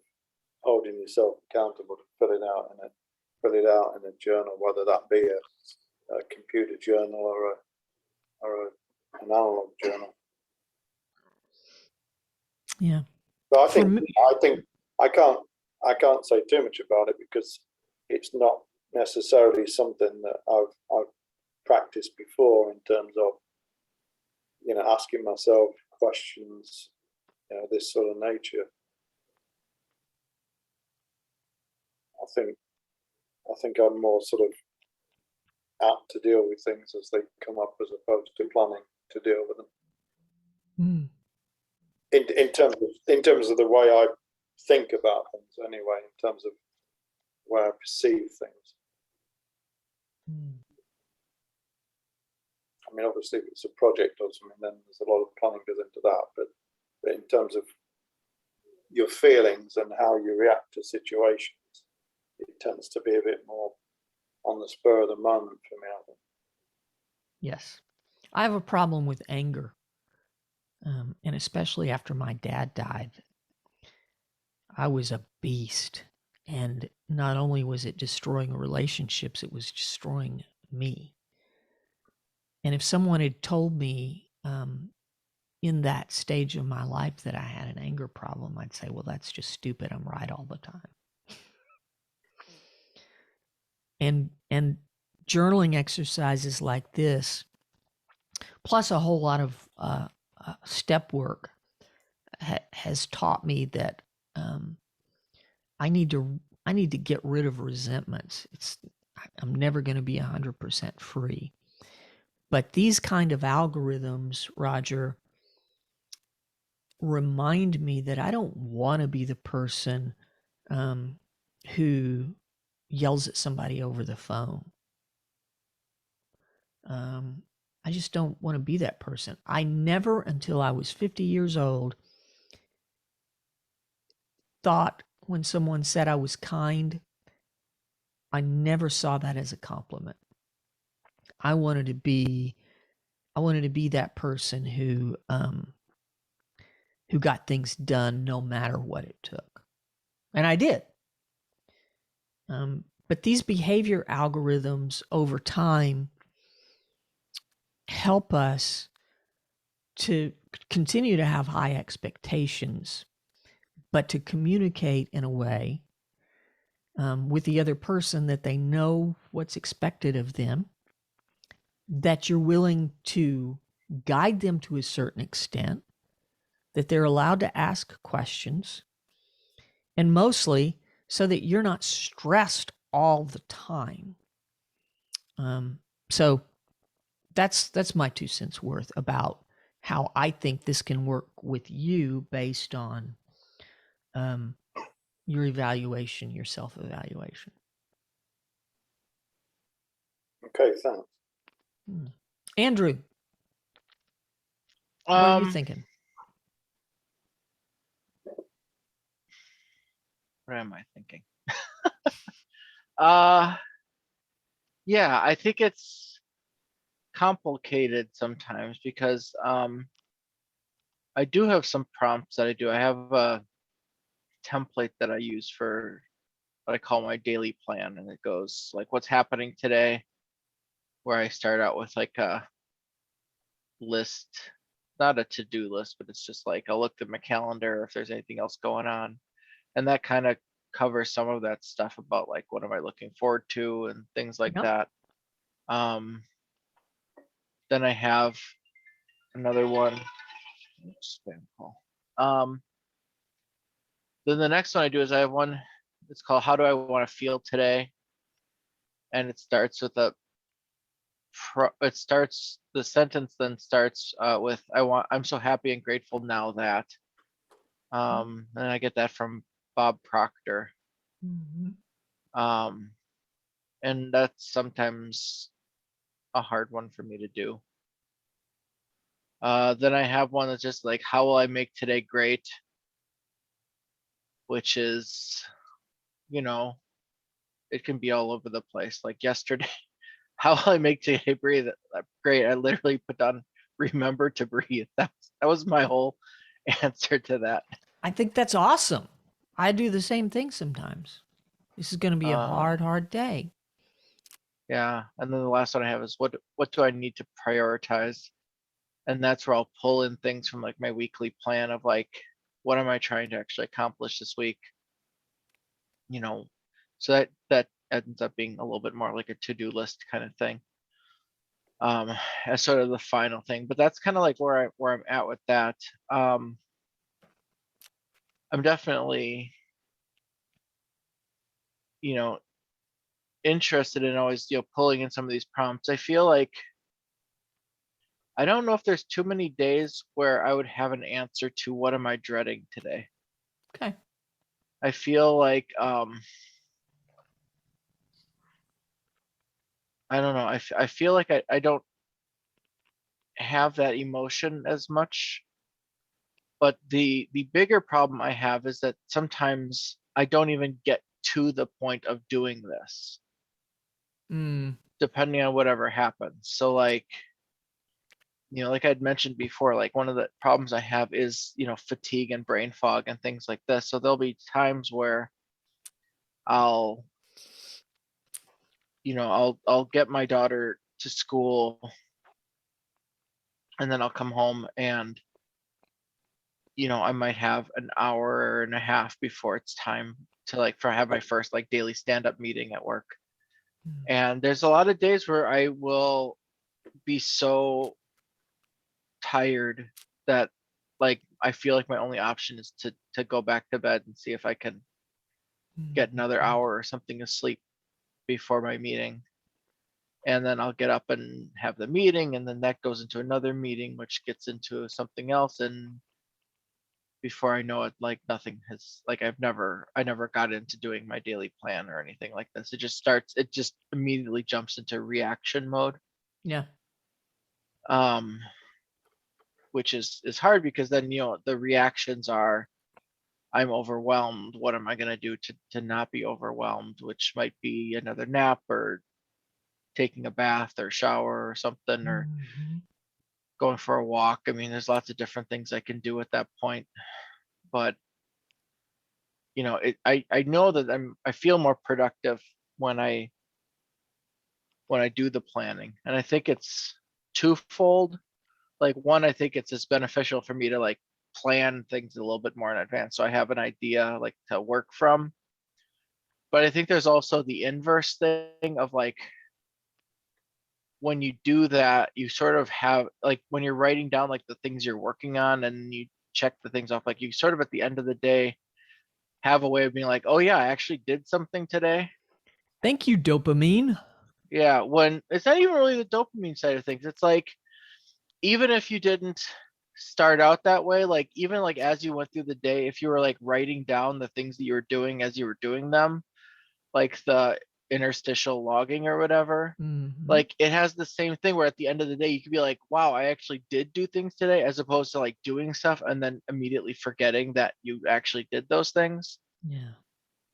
B: holding yourself accountable to fill it out in a journal, whether that be a computer journal or an analog journal.
A: Yeah.
B: But I think I can't say too much about it because it's not necessarily something that I've practiced before in terms of asking myself questions, this sort of nature. I think I'm more sort of apt to deal with things as they come up as opposed to planning to deal with them. In terms of the way I think about things, anyway, in terms of where I perceive things. I mean, obviously, if it's a project or something, then there's a lot of planning goes into that. But in terms of your feelings and how you react to situations, it tends to be a bit more on the spur of the moment for me, I think.
A: Yes. I have a problem with anger. And especially after my dad died, I was a beast. And not only was it destroying relationships, it was destroying me. And if someone had told me in that stage of my life that I had an anger problem, I'd say, well, that's just stupid. I'm right all the time. And journaling exercises like this, plus a whole lot of step work, has taught me that I need to get rid of resentments. I'm never going to be 100% free. But these kind of algorithms, Roger, remind me that I don't want to be the person who yells at somebody over the phone. I just don't want to be that person. I never, until I was 50 years old, thought when someone said I was kind, I never saw that as a compliment. I wanted to be that person who got things done no matter what it took. And I did. But these behavior algorithms over time help us to continue to have high expectations, but to communicate in a way with the other person that they know what's expected of them, that you're willing to guide them to a certain extent, that they're allowed to ask questions, and mostly so that you're not stressed all the time. So that's my 2 cents worth about how I think this can work with you based on your evaluation, your self-evaluation.
B: Okay, thanks.
A: Andrew, what are you thinking?
C: What am I thinking? Yeah, I think it's complicated sometimes because I do have some prompts that I do. I have a template that I use for what I call my daily plan, and it goes like what's happening today, where I start out with like a list, not a to-do list, but it's just like I'll look at my calendar if there's anything else going on. And that kind of covers some of that stuff about like what am I looking forward to and things like
A: Yep.
C: that. Then I have another one. Oops, spam call. Then the next one I do is I have one, it's called How Do I Want to Feel Today? And it starts with the sentence then starts with I'm so happy and grateful now that. And I get that from Bob Proctor.
A: Mm-hmm.
C: And that's sometimes a hard one for me to do. Then I have one that's just like, how will I make today great? Which is, you know, it can be all over the place. Like yesterday, how will I make today breathe? Great. I literally put down, remember to breathe. That was my whole answer to that.
A: I think that's awesome. I do the same thing sometimes. This is going to be a hard day.
C: Yeah. And then the last one I have is what do I need to prioritize? And that's where I'll pull in things from like my weekly plan of like, what am I trying to actually accomplish this week? You know, so that ends up being a little bit more like a to-do list kind of thing. As sort of the final thing, but that's kind of like where I'm at with that. I'm definitely, interested in always, pulling in some of these prompts. I feel like I don't know if there's too many days where I would have an answer to what am I dreading today.
A: Okay.
C: I feel like I don't know. I feel like I don't have that emotion as much. But the bigger problem I have is that sometimes I don't even get to the point of doing this, depending on whatever happens. So like, like I'd mentioned before, like one of the problems I have is, fatigue and brain fog and things like this. So there'll be times where I'll get my daughter to school and then I'll come home and, I might have an hour and a half before it's time to have my first like daily stand-up meeting at work. And there's a lot of days where I will be so tired that like I feel like my only option is to go back to bed and see if I can get another hour or something of sleep. before my meeting. And then I'll get up and have the meeting, and then that goes into another meeting, which gets into something else. And before I know it, like nothing has, like I never got into doing my daily plan or anything like this. It just immediately jumps into reaction mode.
A: Yeah.
C: Which is hard because then, the reactions are, I'm overwhelmed. What am I going to do to not be overwhelmed? Which might be another nap or taking a bath or shower or something, or
A: Mhm.
C: going for a walk. I mean, there's lots of different things I can do at that point. But, I know that I feel more productive when I do the planning. And I think it's twofold. Like, one, I think it's just beneficial for me to like plan things a little bit more in advance, so I have an idea like to work from. But I think there's also the inverse thing of like, when you do that, you sort of have like, when you're writing down like the things you're working on and you check the things off, like you sort of at the end of the day have a way of being like, oh yeah, I actually did something today.
A: Thank you, dopamine.
C: Yeah, when it's not even really the dopamine side of things. It's like, even if you didn't start out that way, like even like as you went through the day, if you were like writing down the things that you were doing as you were doing them, like the interstitial logging or whatever,
A: Mhm.
C: like it has the same thing where at the end of the day you could be like, wow, I actually did do things today, as opposed to like doing stuff and then immediately forgetting that you actually did those things.
A: Yeah.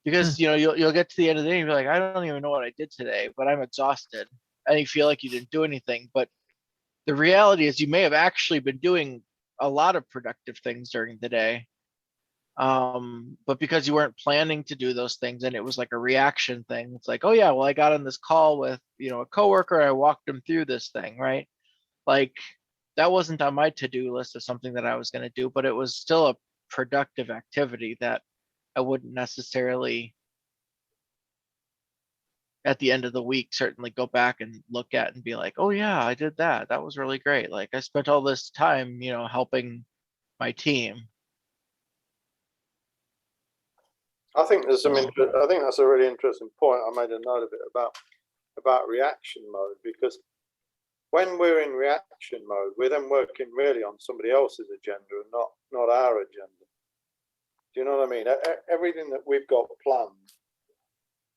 C: Because you'll get to the end of the day and be like, I don't even know what I did today, but I'm exhausted, and you feel like you didn't do anything. But the reality is you may have actually been doing a lot of productive things during the day, but because you weren't planning to do those things and it was like a reaction thing, it's like, oh yeah, well I got on this call with a coworker, I walked him through this thing, right? Like, that wasn't on my to-do list of something that I was going to do, but it was still a productive activity that I wouldn't necessarily at the end of the week certainly go back and look at and be like, oh yeah, I did that, that was really great, like I spent all this time helping my team.
B: I think there's some.
C: So,
B: I think that's a really interesting point. I made a note of it about reaction mode, because when we're in reaction mode, we're then working really on somebody else's agenda and not our agenda. Do you know what I mean? Everything that we've got planned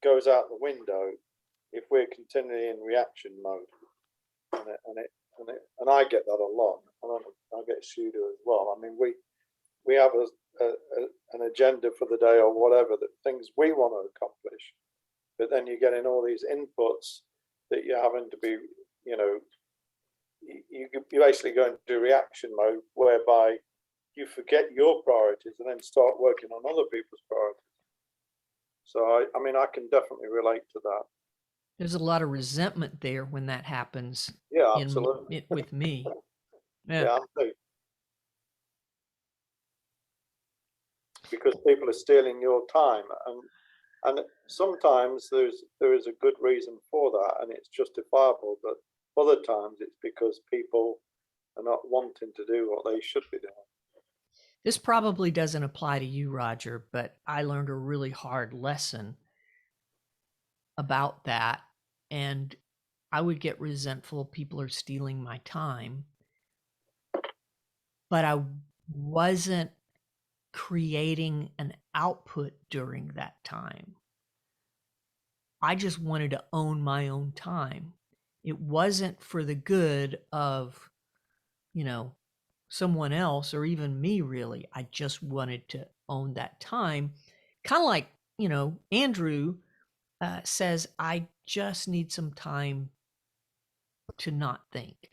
B: goes out the window if we're continually in reaction mode, and I get that a lot. I get pseudo as well. I mean, we have an agenda for the day or whatever, that things we want to accomplish, but then you're getting all these inputs that you're having to be, you basically go into reaction mode, whereby you forget your priorities and then start working on other people's priorities. So I mean, I can definitely relate to that.
A: There's a lot of resentment there when that happens
B: Yeah, absolutely.
A: with me. Yeah.
B: Yeah, I'm too. Because people are stealing your time, and sometimes there is a good reason for that, and it's justifiable. But other times it's because people are not wanting to do what they should be doing.
A: This probably doesn't apply to you, Roger, but I learned a really hard lesson about that. And I would get resentful. People are stealing my time. But I wasn't creating an output during that time. I just wanted to own my own time. It wasn't for the good of, someone else or even me, really. I just wanted to own that time. Kind of like, Andrew says, I just need some time to not think.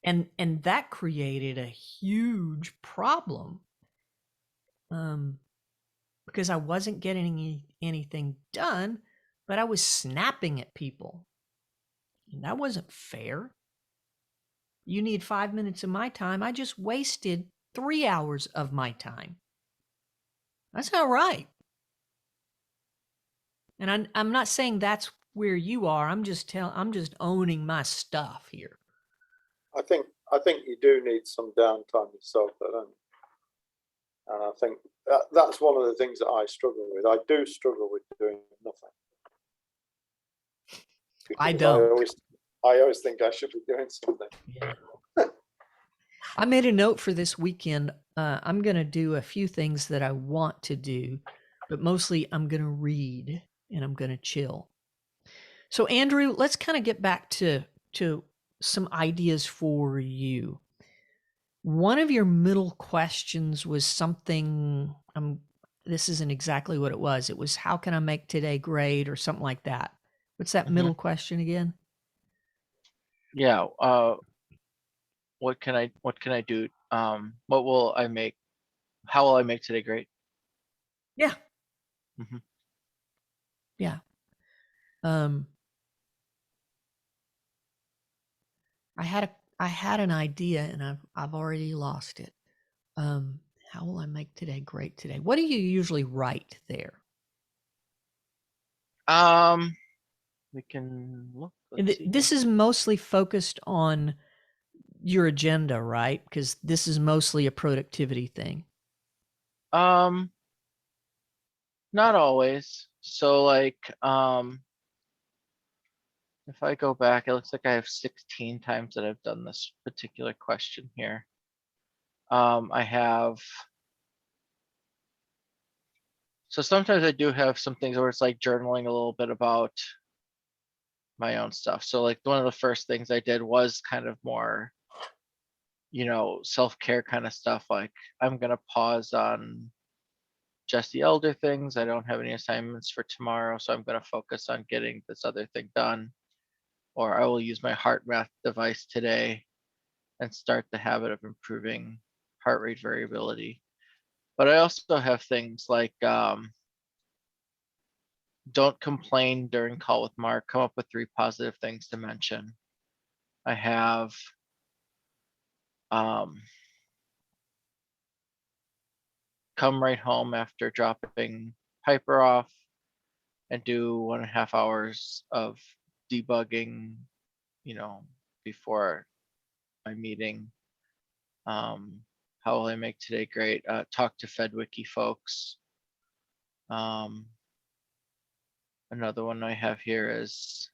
A: And that created a huge problem, because I wasn't getting anything done, but I was snapping at people. And that wasn't fair. You need 5 minutes of my time. I just wasted 3 hours of my time. That's not right. And I'm not saying that's where you are. I'm just owning my stuff here.
B: I think you do need some downtime yourself, don't you? And I think that's one of the things that I struggle with. I do struggle with doing nothing.
A: I
B: Because
A: don't.
B: I always think I should be doing something.
A: Yeah. I made a note for this weekend. I'm going to do a few things that I want to do, but mostly I'm going to read and I'm going to chill. So Andrew, let's kind of get back to some ideas for you. One of your middle questions was something, this isn't exactly what it was. It was, how can I make today great, or something like that. What's that middle question again?
C: Yeah. What can I do? What will I make? How will I make today great?
A: Yeah.
C: Mm-hmm.
A: Yeah. I had an idea and I've already lost it. How will I make today great today? What do you usually write there?
C: We can look.
A: And
C: Let's see here.
A: this is mostly focused on your agenda, right? Because this is mostly a productivity thing.
C: Not always. So like, if I go back, it looks like I have 16 times that I've done this particular question here. I have, so sometimes I do have some things where it's like journaling a little bit about my own stuff. So like one of the first things I did was kind of more, self-care kind of stuff. Like I'm gonna pause on just the elder things. I don't have any assignments for tomorrow, so I'm gonna focus on getting this other thing done. Or I will use my heart math device today and start the habit of improving heart rate variability. But I also have things like don't complain during call with Mark, come up with 3 positive things to mention. I have come right home after dropping Piper off and do 1.5 hours of debugging, before my meeting. How will I make today great? Talk to FedWiki folks. Another one I have here is,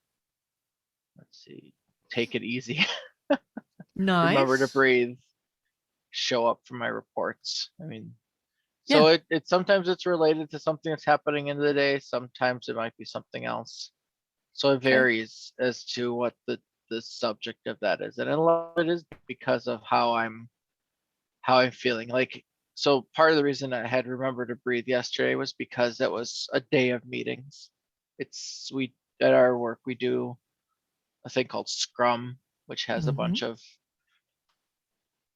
C: let's see, take it easy. Remember to
A: Nice.
C: breathe. Show up for my reports.
A: Yeah.
C: So it sometimes it's related to something that's happening in the day. Sometimes it might be something else. So it
A: Okay.
C: varies as to what the subject of that is, and a lot of it is because of how I'm feeling. Like, so part of the reason I had remember to breathe yesterday was because it was a day of meetings. We at our work we do a thing called Scrum, which has a bunch of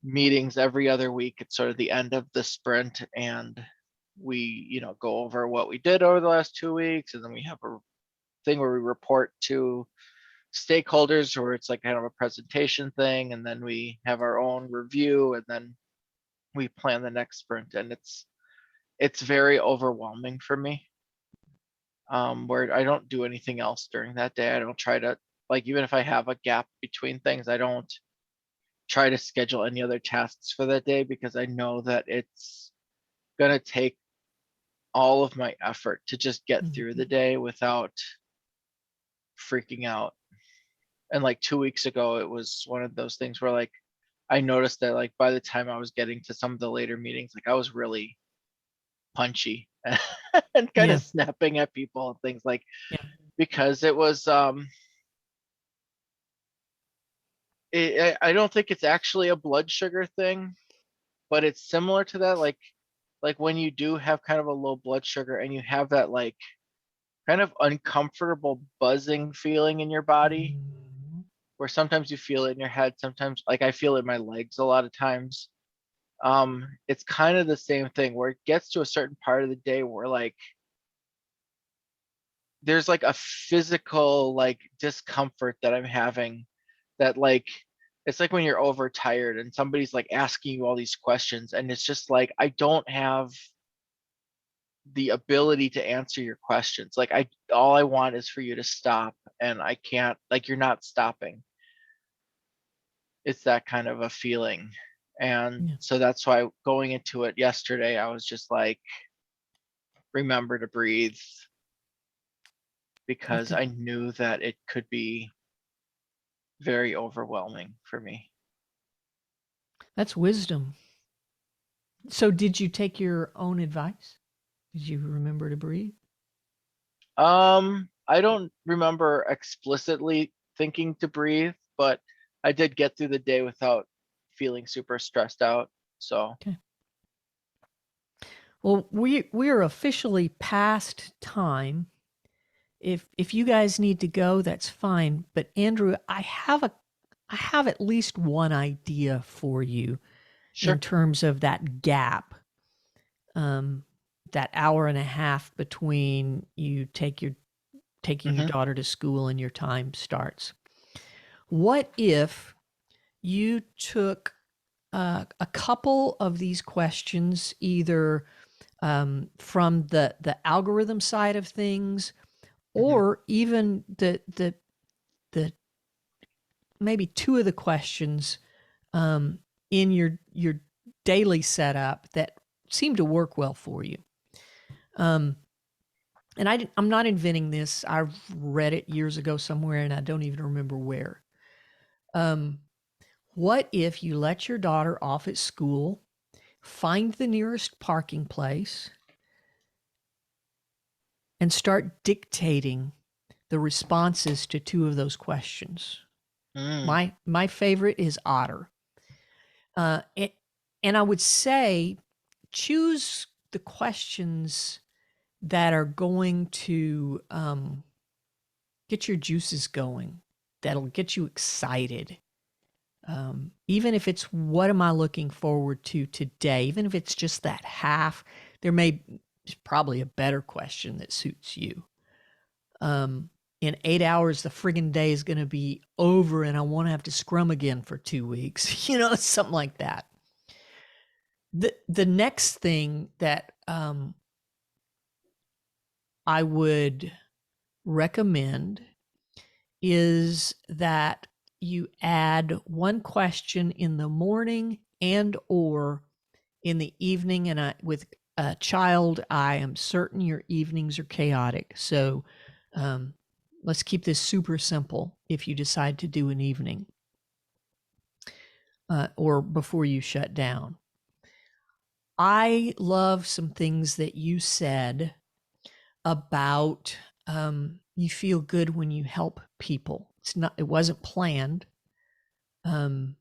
C: meetings every other week. It's sort of the end of the sprint, and we go over what we did over the last 2 weeks, and then we have a thing where we report to stakeholders, where it's like kind of a presentation thing, and then we have our own review, and then we plan the next sprint. And it's very overwhelming for me, where I don't do anything else during that day. I don't try to, like, even if I have a gap between things, I don't try to schedule any other tasks for that day, because I know that it's gonna take all of my effort to just get through the day without freaking out. And like 2 weeks ago, it was one of those things where like I noticed that like by the time I was getting to some of the later meetings, like I was really punchy and kind
A: Yeah.
C: of snapping at people and things, like,
A: Yeah.
C: because it was I don't think it's actually a blood sugar thing, but it's similar to that. Like when you do have kind of a low blood sugar and you have that like kind of uncomfortable buzzing feeling in your body, where sometimes you feel it in your head, sometimes like I feel it in my legs a lot of times. It's kind of the same thing, where it gets to a certain part of the day where like there's like a physical like discomfort that I'm having, that like it's like when you're overtired and somebody's like asking you all these questions, and it's just like I don't have the ability to answer your questions. Like all I want is for you to stop, and I can't, like, you're not stopping. It's that kind of a feeling. And
A: Yeah.
C: so that's why going into it yesterday, I was just like, remember to breathe, because
A: Okay.
C: I knew that it could be very overwhelming for me.
A: That's wisdom. So did you take your own advice? Did you remember to breathe?
C: I don't remember explicitly thinking to breathe, but I did get through the day without feeling super stressed out. So,
A: Okay. Well, we are officially past time. If you guys need to go, that's fine. But Andrew, I have at least one idea for you in
C: sure.
A: terms of that gap, um, that hour and a half between you taking your
C: Hmm.
A: daughter to school and your time starts. What if you took a couple of these questions, either from the algorithm side of things,
C: Hmm.
A: or even the maybe two of the questions in your daily setup that seem to work well for you. Um, and I'm not inventing this. I've read it years ago somewhere, and I don't even remember where. Um, what if you let your daughter off at school, find the nearest parking place, and start dictating the responses to two of those questions?
C: Mm,
A: My favorite is Otter. It, and I would say choose the questions that are going to get your juices going, that'll get you excited. Even if it's what am I looking forward to today, even if it's just that half, there's probably a better question that suits you. Um, in 8 hours, the friggin' day is going to be over and I won't have to scrum again for 2 weeks. Something like that. The next thing that I would recommend is that you add one question in the morning and or in the evening. And with a child, I am certain your evenings are chaotic. So um, let's keep this super simple if you decide to do an evening or before you shut down. I love some things that you said about you feel good when you help people. It wasn't planned, um,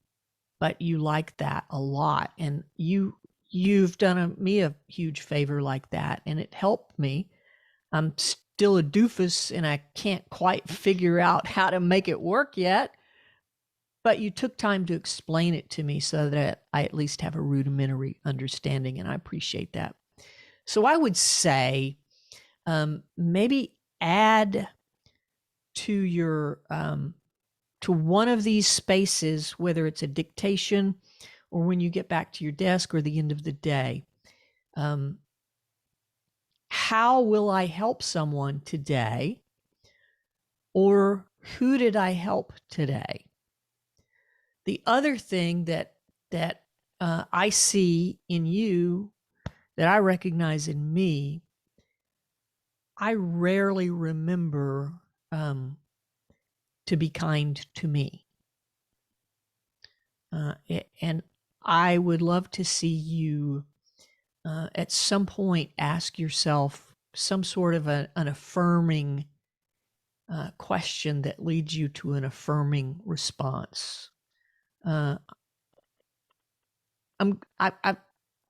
A: but you like that a lot, and you've done me a huge favor like that, and it helped me. I'm still a doofus, and I can't quite figure out how to make it work yet. But you took time to explain it to me so that I at least have a rudimentary understanding, and I appreciate that. So I would say maybe add to your to one of these spaces, whether it's a dictation or when you get back to your desk or the end of the day. Um, how will I help someone today? Or who did I help today? The other thing that I see in you, that I recognize in me, I rarely remember um, to be kind to me. And I would love to see you at some point ask yourself some sort of an affirming question that leads you to an affirming response. Uh,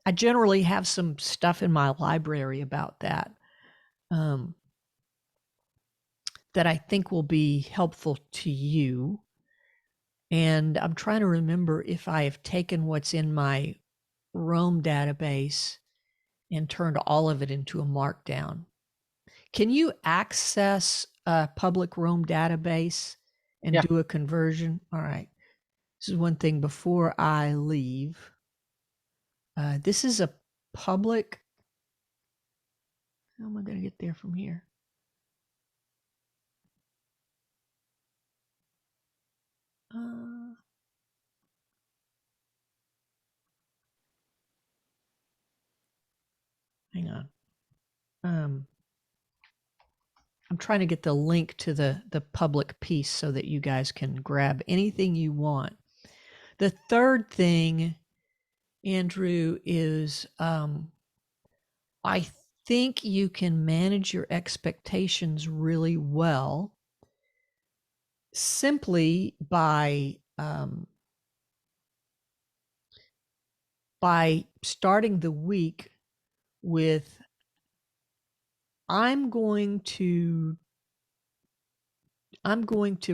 A: I generally have some stuff in my library about that um, that I think will be helpful to you. And I'm trying to remember if I have taken what's in my Rome database and turned all of it into a markdown. Can you access a public Rome database and
C: yeah.
A: do a conversion? All right. This is one thing before I leave. This is a public. How am I going to get there from here? Uh, hang on. I'm trying to get the link to the public piece so that you guys can grab anything you want. The third thing, Andrew, is I think you can manage your expectations really well simply by starting the week with I'm going to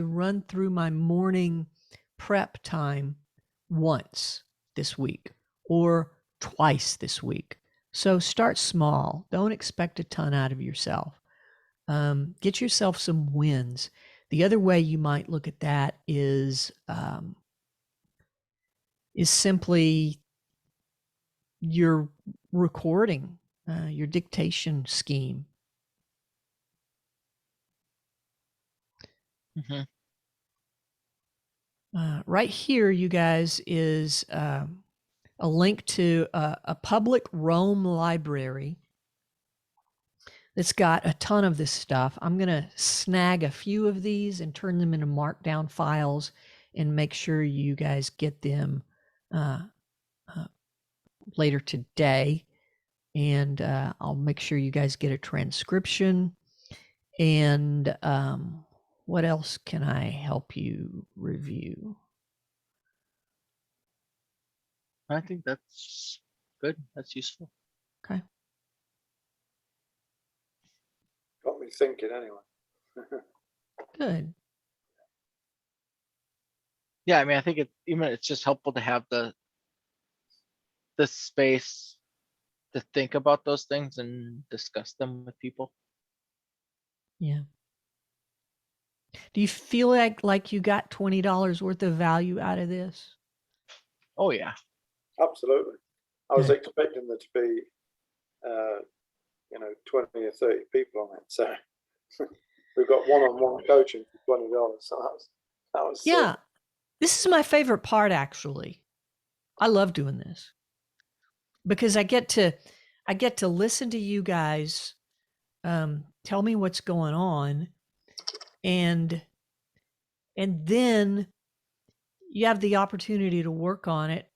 A: run through my morning prep time once this week or twice this week. So start small. Don't expect a ton out of yourself. Get yourself some wins. The other way you might look at that is simply your recording, your dictation scheme.
C: Mm-hmm.
A: Right here, you guys, is a link to a public Roam library that's got a ton of this stuff. I'm going to snag a few of these and turn them into markdown files and make sure you guys get them later today. And I'll make sure you guys get a transcription. And what else can I help you review?
C: I think that's good. That's useful.
A: Okay.
B: Got me thinking anyway.
A: Good.
C: Yeah, I mean, I think it's just helpful to have the space to think about those things and discuss them with people.
A: Yeah. Do you feel like you got $20 worth of value out of this?
C: Oh yeah.
B: Absolutely. I was
A: Good.
B: expecting there to be, 20 or 30 people on it. So we've got one-on-one coaching for $20. So that was
A: Yeah. This is my favorite part, actually. I love doing this because I get to listen to you guys tell me what's going on, and then you have the opportunity to work on it.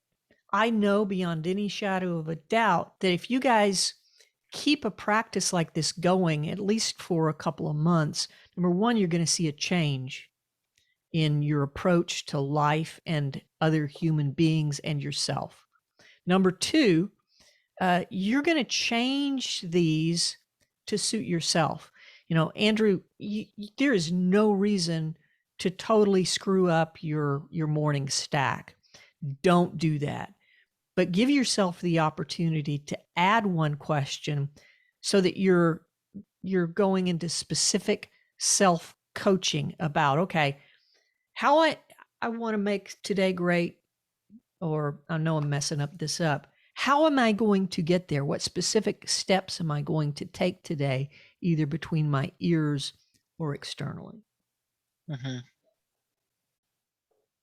A: I know beyond any shadow of a doubt that if you guys keep a practice like this going, at least for a couple of months, number one, you're going to see a change in your approach to life and other human beings and yourself. Number two, you're going to change these to suit yourself. Andrew, there is no reason to totally screw up your morning stack. Don't do that. But give yourself the opportunity to add one question so that you're going into specific self-coaching about, okay, how I want to make today great, or I know I'm messing this up. How am I going to get there? What specific steps am I going to take today, either between my ears or externally?
C: Mm-hmm.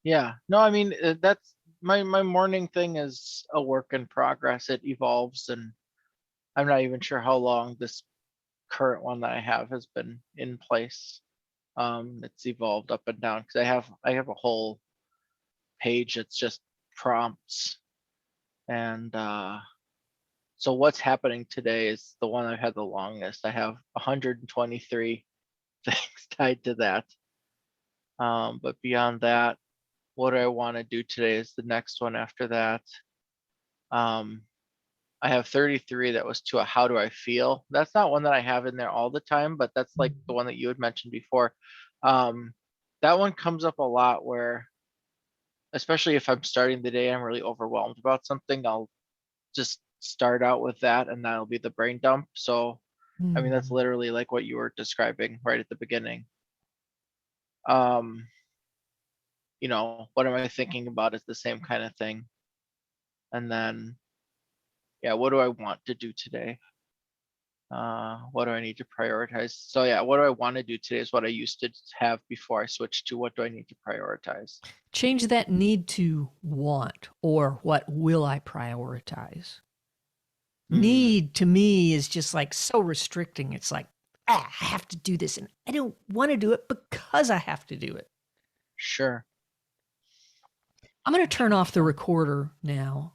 C: Yeah. No, I mean, that's my morning thing is a work in progress. It evolves, and I'm not even sure how long this current one that I have has been in place. It's evolved up and down because I have a whole page that's just prompts, and so what's happening today is the one I've had the longest. I have 123 things tied to that. But beyond that, what do I want to do today is the next one after that. I have 33 that was to a how do I feel. That's not one that I have in there all the time, but that's like the one that you had mentioned before. That one comes up a lot where, especially if I'm starting the day, I'm really overwhelmed about something, I'll just start out with that and that'll be the brain dump. So, I mean, that's literally like what you were describing right at the beginning. What am I thinking about is the same kind of thing. And then, yeah, what do I want to do today? What do I need to prioritize? So yeah, what do I want to do today is what I used to have before I switched to what do I need to prioritize.
A: Change that need to want, or what will I prioritize? Need to me is just like so restricting. It's like, I have to do this and I don't want to do it because I have to do it.
C: Sure.
A: I'm going to turn off the recorder now.